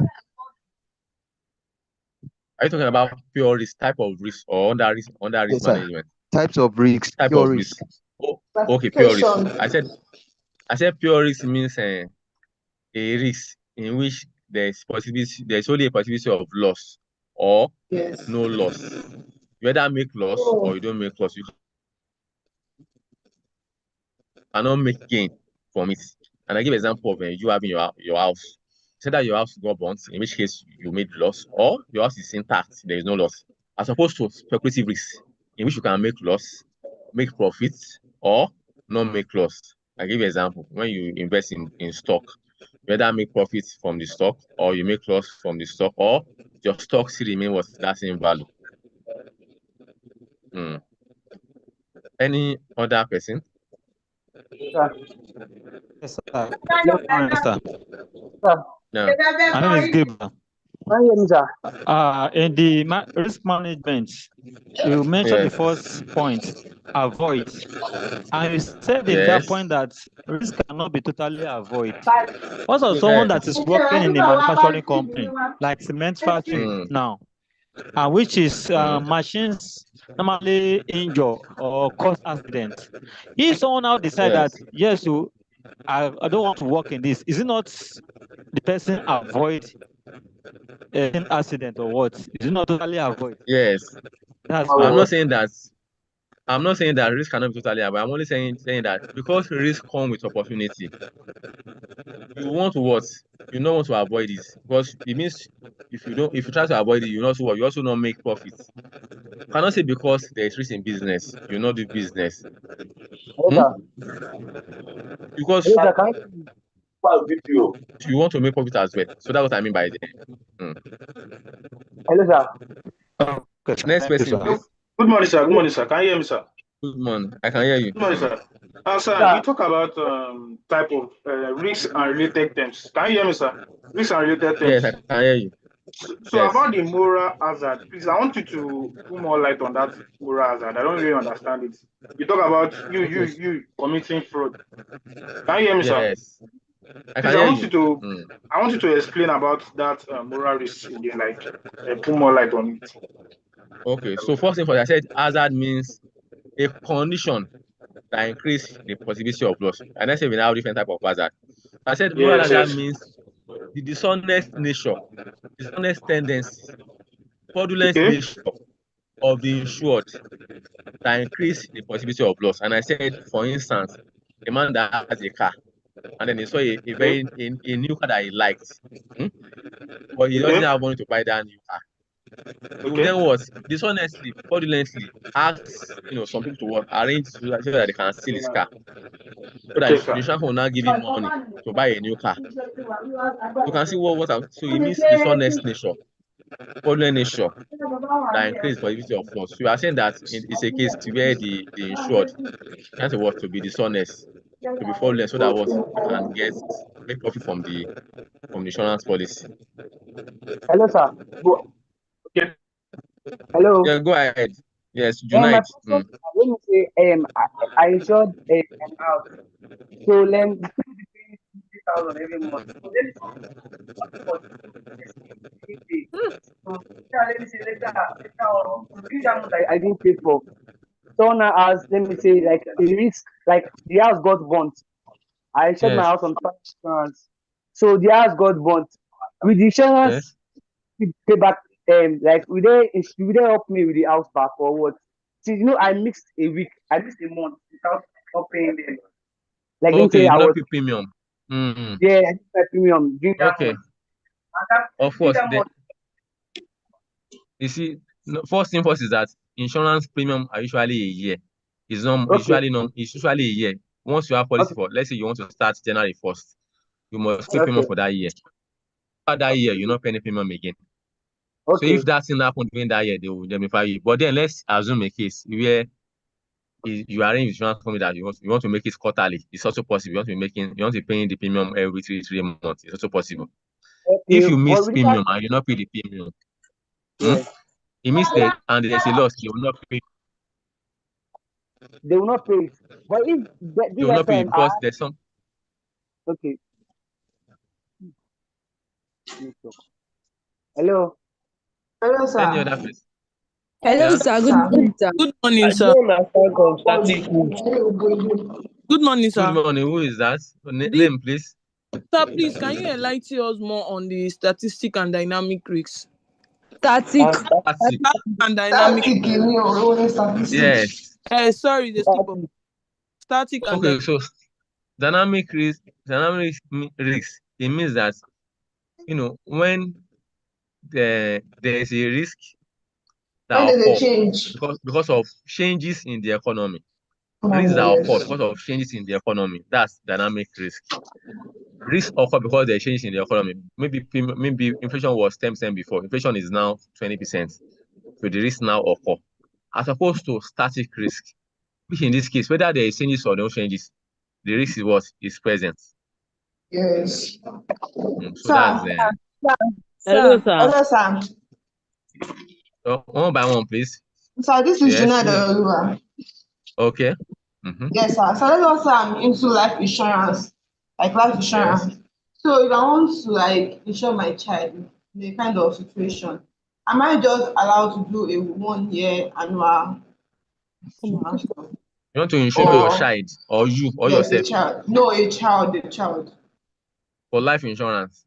Are you talking about pure risk, type of risk, or under risk Yes, sir. management? Types of risks. Type Pure of risk. Oh, okay, pure risk. I said pure risk means a risk in which there's only a possibility of loss or no loss. You either make loss or you don't make loss. You cannot make gain from it. And I give an example of you having your house. Say that your house got burnt, in which case you made loss, or your house is intact, there is no loss. As opposed to speculative risk, in which you can make loss, make profits, or not make loss. I give you an example. When you invest in stock, you either make profits from the stock, or you make loss from the stock, or your stock still remain with that same value. Any other person? Yes, sir. Good morning, sir. No. My name is Gabriel. In the risk management, you mentioned the first point, avoid. And you said in that point that risk cannot be totally avoided. Also, someone that is working in a manufacturing company, like cement factory now, which is machines normally injure or cause accident. If someone now decide that, yes, I don't want to work in this, is it not the person avoid an accident or what? Is it not totally avoid? Yes. That's I'm not saying that risk cannot be totally avoided. I'm only saying that because risk comes with opportunity, you want to what? You don't want to avoid it, because it means if you try to avoid it, you also not make profits. You cannot say because there is risk in business, you not do business. Because you want to make profit as well. So that's what I mean by that. Hello, sir. Okay. Next person, please. Good morning, sir. Good morning, sir. Can you hear me, sir? Good morning. I can hear you. Good morning, sir. Sir, you talk about type of risks and related terms. Can you hear me, sir? Risks and related terms. Yes, I can hear you. So about the moral hazard, please, I want you to put more light on that moral hazard. I don't really understand it. You talk about you committing fraud. Can you hear me, sir? Yes. I want you to explain about that moral risk again, put more light on it. Okay, so first thing, I said hazard means a condition that increase the possibility of loss. And I said we have different type of hazard. I said moral hazard means the dishonest nature, dishonest tendency, fraudulent nature of the insured that increase the possibility of loss. And I said, for instance, a man that has a car, and then he saw a new car that he liked, but he doesn't have money to buy that new car. Then what? Dishonestly, fraudulently ask some people to arrange so that they can steal his car, so that the insurance will not give him money to buy a new car. You can see so it means dishonest nature, fraudulent nature that increase possibility of loss. So you are saying that it's a case where the insured has to be dishonest, to be fraudulent, so that you can make profit from the insurance policy. Hello, sir. Okay. Hello. Yeah, go ahead. Yes, Unite. Let me say, I insured a house. So let me 50,000 every month. So let me say later I didn't pay for. Someone asked, let me say, like a risk, like the house got burnt. I insured my house on insurance. So the house got burnt. With the insurance, pay back. Will they help me with the house back or what? See, I missed a month without not paying them. Like okay, you not pay premium. Yeah, I think my premium during that Okay. month. And that, Of during course, that month, you see, first thing first is that insurance premium are usually a year. It's okay, usually a year. Once you have policy okay, for, let's say you want to start January 1st, you must pay premium okay, for that year. After that year, you not pay any premium again. So okay, if that thing happened during that year, they will indemnify you. But then let's assume a case where you arrange insurance company that you want to make it quarterly. It's also possible. You want to be paying the premium every 3 months. It's also possible. If okay. you But miss with that, premium and you not pay the premium, yeah, it means that and there's a loss, you will not pay. they will not pay it. But if You this will not pay time, because there's some okay. Hello. Hello, any sir. other place. Hello, Yeah. sir. Good morning, sir. Good morning, I sir. don't understand static rules. Good morning, Good sir. morning. Who is that? This, Name, please. sir, please, can you enlighten us more on the statistic and dynamic risks? Static. Static. Static and dynamic. Static in your own statistics. Yes. Sorry, the skip of static and Okay. So dynamic risk. It means that when there is a risk When that did they occur change? because of changes in the economy. Oh, Risks that occur yes. because of changes in the economy. That's dynamic risk. Risks occur because there are changes in the economy. Maybe inflation was 10% before. Inflation is now 20%. So the risk now occur. As opposed to static risk, which in this case, whether there is changes or no changes, the risk is what is present. Yes. So that's Hello, sir. sir. Hello, sir. so one by one, please. Sir, this is Yes. Junad Oluwa. Okay. Yes, sir. So let's say I'm into life insurance, like life insurance. Yes. So if I want to insure my child in a kind of situation, am I just allowed to do a 1 year annual insurance? You want to insure your child or you or Yes, a yourself child. No, a child. for life insurance?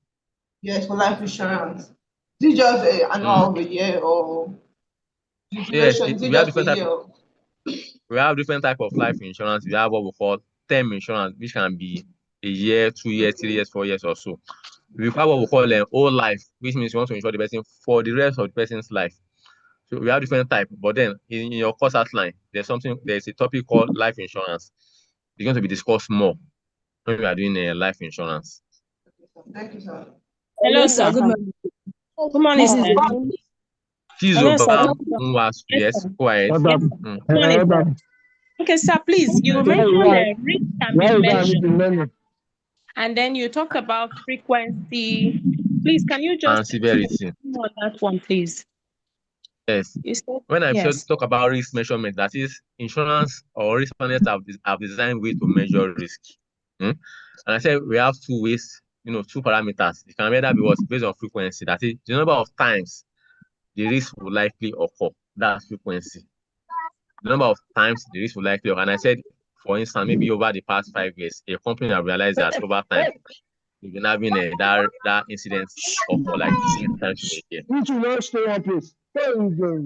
Yes, for life insurance. Is it just a annual of a year or the Yes, duration? Is it we have just a different year? type of life insurance. We have what we call term insurance, which can be a year, 2 years, 3 years, 4 years or so. We have what we call whole life, which means you want to insure the person for the rest of the person's life. So we have different types. But then in your course outline, there's a topic called life insurance. It's going to be discussed more when we are doing life insurance. Thank you, sir. Hello, sir. Good morning. Good morning, This is sir. Hello, sir. Chizoba Nwas, yes, go ahead. Yes, sir. Good morning, sir. Okay, sir, please, you mentioned risk can be measured, and then you talked about frequency. Please, can you And just severity. more on that one, please? Yes. You said When I yes. talk about risk measurement, that is insurance or risk managers have designed ways to measure risk. And I said we have two ways, two parameters. It can either be based on frequency, that is the number of times the risk will likely occur. That's frequency. The number of times the risk will likely occur. And I said, for instance, maybe over the past 5 years, a company have realized that over time, we've been having that incident occur like 6 times in a year.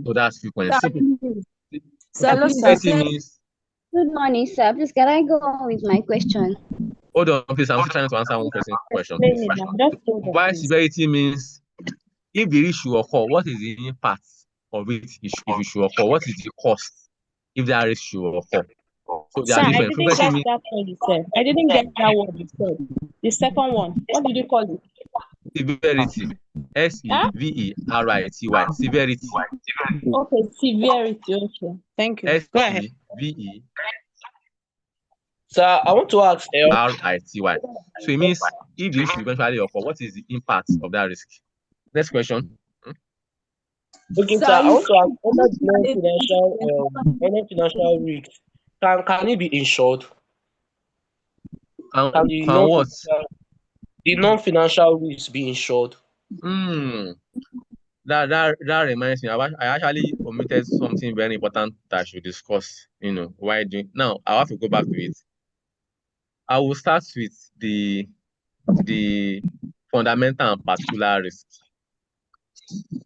So that's frequency. Sir, Severity means. Good morning, sir. Please, can I go on with my question? Hold on, please. I'm still trying to answer one person's question. Explain it now. Just hold on, Why please. severity means if the risk should occur, what is the impact of it if it should occur? What is the cost if that risk should occur? So they Sir, are I different. didn't get Frequency means that one you said. I didn't get that word you said. The second one. What did you call it? severity. SEVERITY. Severity. Okay, severity. Okay. Thank you. Go ahead. SEVERITY. Sir, I want to ask. So it means if the risk eventually occur, what is the impact of that risk? Next question. Okay, sir, I want to ask under the non-financial risk, can it be insured? Can the non-financial risk be insured? That reminds me. I actually omitted something very important that I should discuss. Why doing now? I have to go back to it. I will start with the fundamental and particular risk.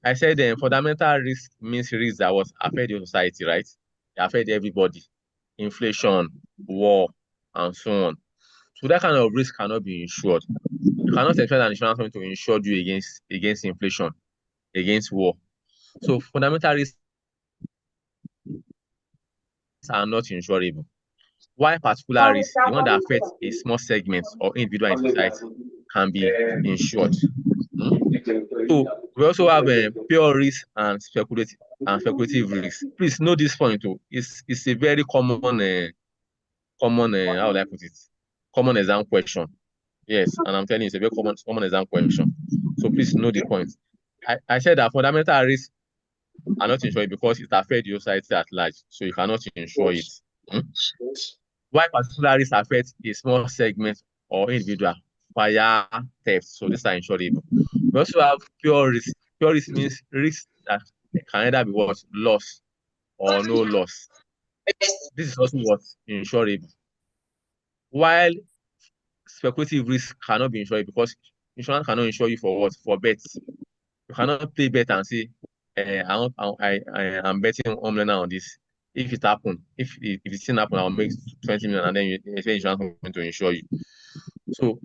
I said fundamental risk means risk that was affect the society, right? They affect everybody. Inflation, war, and so on. So that kind of risk cannot be insured. You cannot expect an insurance company to insure you against inflation, against war. So fundamental risks are not insurable. Why particular risk, the one that affects a small segment or individual in society, can be insured. So we also have pure risk and speculative risk. Please know this point too. It's a very common how would I put it? Common exam question. Yes, and I'm telling you, it's a very common exam question. So please know the point. I said that fundamental risks are not insured because it affects the society at large, so you cannot insure it. Why particular risks affect a small segment or individual via theft? So these are insurable. We also have pure risk. Pure risk means risk that can either be what? Loss or no loss. This is also what? Insurable. While speculative risk cannot be insured because insurance cannot insure you for what? For bets. You cannot play bet and say, I'm betting $1 million on this. If it happens, if it didn't happen, I'll make 20 million, and then you expect insurance company to insure you. So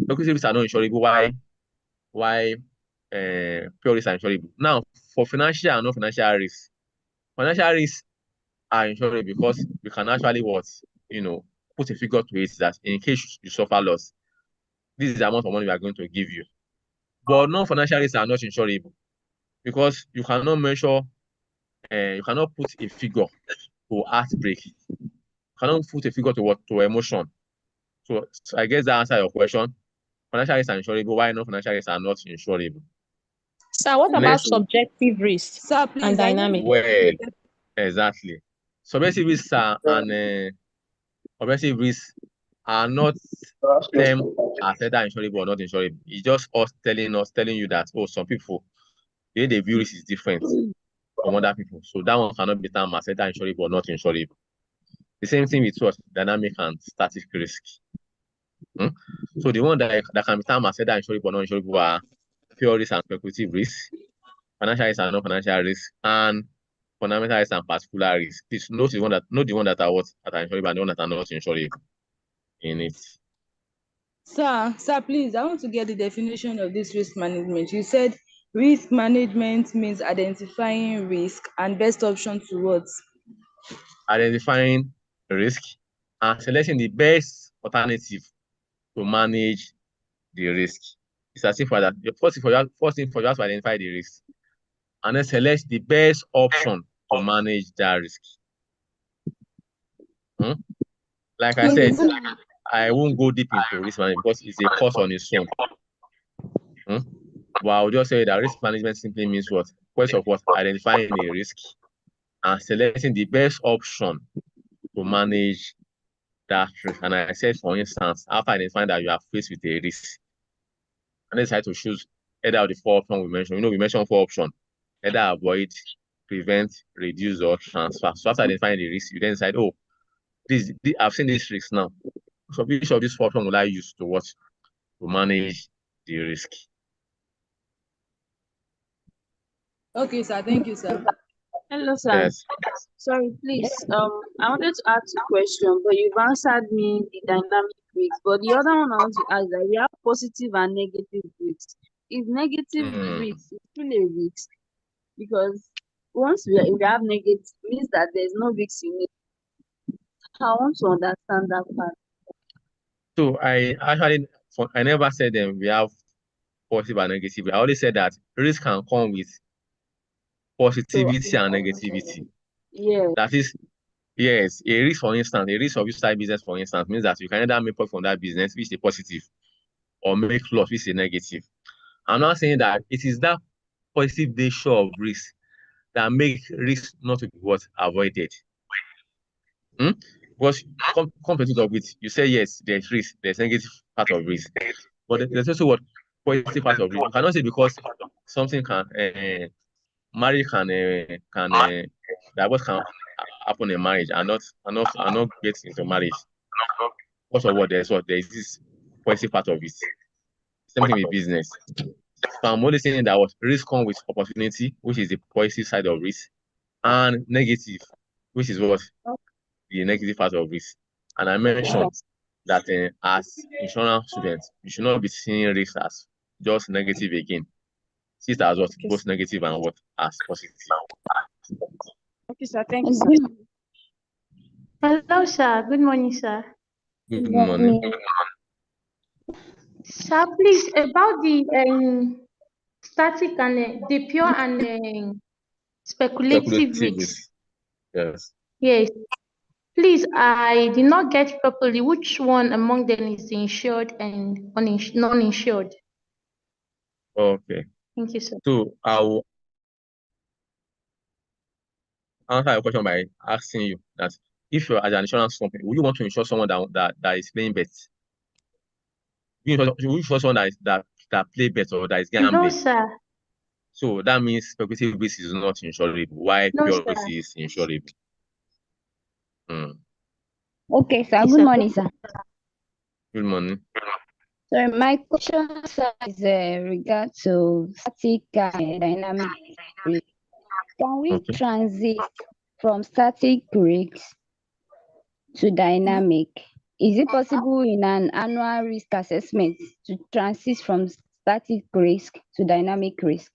speculative risks are not insurable. Why pure risks are insurable? Now, for financial and non-financial risks, financial risks are insurable because we can actually put a figure to it that in case you suffer loss, this is the amount of money we are going to give you. But non-financial risks are not insurable because you cannot measure, you cannot put a figure to heartbreak. You cannot put a figure to what? To emotion. So I guess that answers your question. Financial risks are insurable, why non-financial risks are not insurable? Sir, what about subjective risks and dynamic? Well, exactly. Subjective risks and objective risks are not them as either insurable or not insurable. It's just us telling you that, some people, the way they view risk is different from other people. So that one cannot be termed as either insurable or not insurable. The same thing with what? Dynamic and static risk. So the one that can be termed as either insurable or not insurable are pure risk and speculative risk, financial risk and non-financial risk, and fundamental risk and particular risk. Please note the one that are what? That are insurable and the one that are not insurable in it. Sir, please, I want to get the definition of this risk management. You said risk management means identifying risk and best option towards. Identifying risk and selecting the best alternative to manage the risk. It's as if for that. First thing for you have to identify the risk, and then select the best option to manage that risk. Like I said, I won't go deep into risk management because it's a course on its own. But I'll just say that risk management simply means what? First of what? Identifying a risk and selecting the best option to manage that risk. And I said, for instance, after identifying that you are faced with a risk, and decide to choose either of the 4 options we mentioned. We mentioned 4 options: either avoid, prevent, reduce, or transfer. So after identifying the risk, you then decide, I've seen this risk now. So which of these 4 options will I use to manage the risk? Okay, sir. Thank you, sir. Hello, sir. Yes. Sorry, please. I wanted to ask a question, but you've answered me the dynamic risks. But the other one I want to ask that we have positive and negative risks. Is negative risk still a risk? Because once we have negative, means that there's no risk in it. I want to understand that part. So I never said we have positive and negative. I only said that risk can come with positivity and negativity. Yeah. That is, yes, a risk, for instance, a risk of your side business, for instance, means that you can either make profit from that business, which is a positive, or make loss, which is a negative. I'm not saying that it is that positive nature of risk that make risk not to be avoided. Because come to think of it, you say yes, there's risk, there's negative part of risk, but there's also positive part of risk. You cannot say because something can marriage can divorce can happen in marriage and not get into marriage. Because of there's this positive part of it. Same thing with business. So I'm only saying that risk comes with opportunity, which is the positive side of risk, and negative, which is the negative part of risk. And I mentioned that as insurance students, you should not be seeing risk as just negative again. See it as what both negative and what as positive. Okay, sir. Thank you, sir. Hello, sir. Good morning, sir. Good morning. Sir, please, about the static and the pure and speculative risks. Yes. Yes. Please, I did not get properly which one among them is insured and non-insured. Okay. Thank you, sir. So I will answer your question by asking you that if you're as an insurance company, would you want to insure someone that is playing bets? Will you insure someone that play bets or that is gambling? No, sir. So that means speculative risk is not insurable, while pure risk is insurable. Okay, sir. Good morning, sir. Good morning. So my question, sir, is regard to static and dynamic risk. Can we transit from static risks to dynamic? Is it possible in an annual risk assessment to transit from static risk to dynamic risk?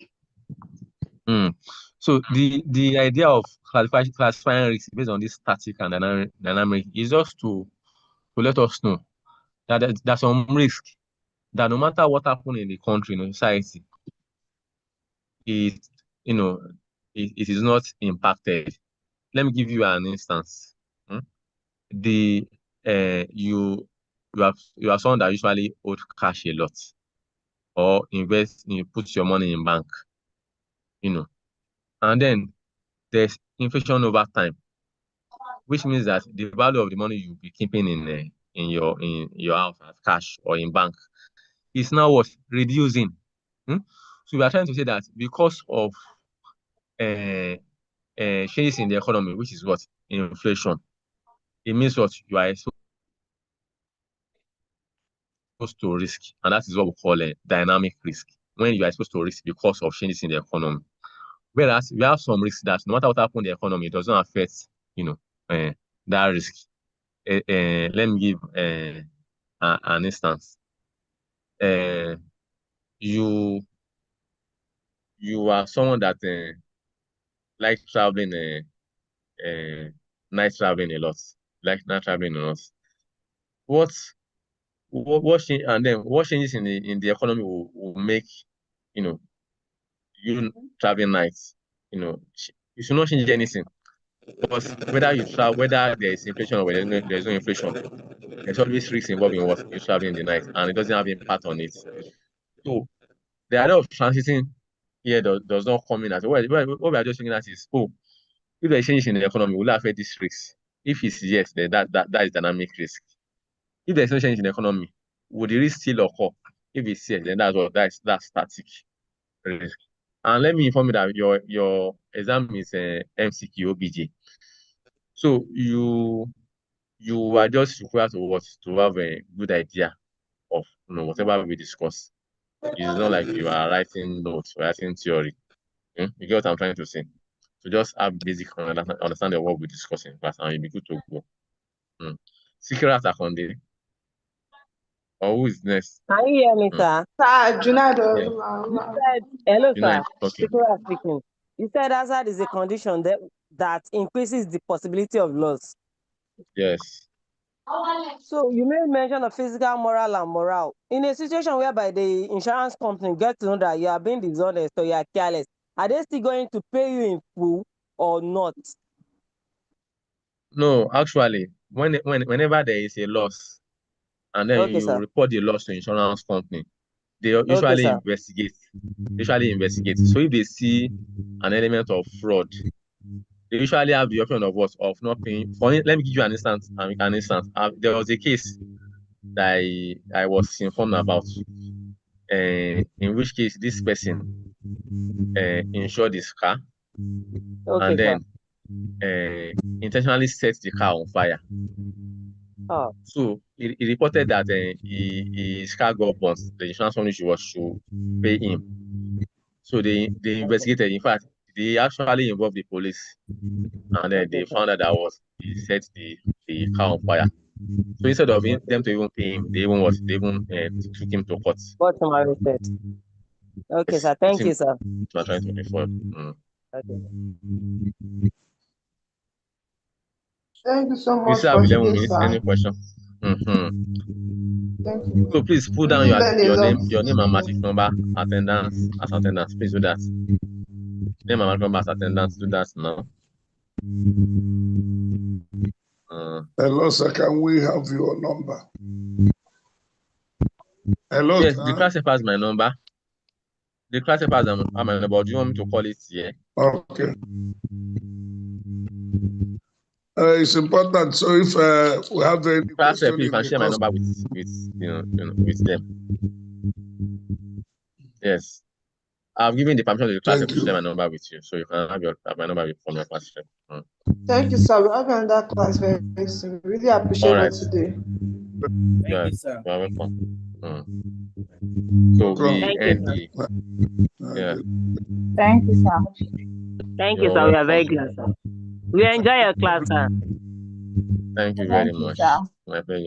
So the idea of classifying risk based on this static and dynamic is just to let us know that there's some risk that no matter what happens in the country, in society, it is not impacted. Let me give you an instance. You are someone that usually hold cash a lot, or put your money in bank, and then there's inflation over time, which means that the value of the money you'll be keeping in your house as cash or in bank is now what reducing. So we are trying to say that because of changes in the economy, which is what inflation, it means what you are exposed to risk, and that is what we call a dynamic risk, when you are exposed to risk because of changes in the economy. Whereas we have some risks that no matter what happens in the economy, it does not affect that risk. Let me give an instance. You are someone that like traveling, night traveling a lot, like night traveling a lot. What changes in the economy will make you traveling nights? You should not change anything, because whether you travel, whether there is inflation or whether there's no inflation, there's always risks involved in what you traveling in the night, and it doesn't have impact on it. So the idea of transiting here does not come in as well. What we are just looking at is, if there is change in the economy, will it affect this risk? If it's yes, then that is dynamic risk. If there is no change in the economy, would the risk still occur? If it's yes, then that's static risk. And let me inform you that your exam is MCQ OBJ. So you are just required to have a good idea of whatever we discuss. It's not like you are writing notes, writing theory. You get what I'm trying to say? So just have basic understanding of what we discuss in class, and you'll be good to go. Secret Akonde. Or who is next? Can you hear me, sir? Sir, Junaido. You said, hello, sir. Okay. Speaking. You said hazard is a condition that increases the possibility of loss. Yes. So you made mention of physical, moral, and moral. In a situation whereby the insurance company gets to know that you are being dishonest or you are careless, are they still going to pay you in full or not? No, actually, whenever there is a loss, and then you report the loss to insurance company, they usually investigate. So if they see an element of fraud, they usually have the option of not paying. Let me give you an instance. There was a case that I was informed about, in which case this person insured his car, and then intentionally set the car on fire. So he reported that his car got burnt. The insurance company should pay him. So they investigated. In fact, they actually involved the police, and then they found out that he set the car on fire. So instead of them to even pay him, they even took him to court. What my request? Okay, sir. Thank you, sir. 2024. Thank you so We much still have for 11 today, minutes. sir. Any question? Thank you. So please put down Really your learn a name lot. and matric number, attendance. Please do that. Name and matric number as attendance. Do that now. Hello, sir. Can we have your number? Hello, yes, sir. the class has my number. The class has my number. Do you want me to call it here? Okay. It's important. So if we have any question, you can share my number with them. Yes, I've given the permission to the class to share my number with you, so you can have my number from your class. Thank you, sir. We'll have another class very soon. Really appreciate what you do. Thank you, sir. You're welcome. So we end the. Yeah. Thank you, sir. Thank you, sir. We are very glad, sir. We enjoy your class, sir. Thank you very much. My pleasure.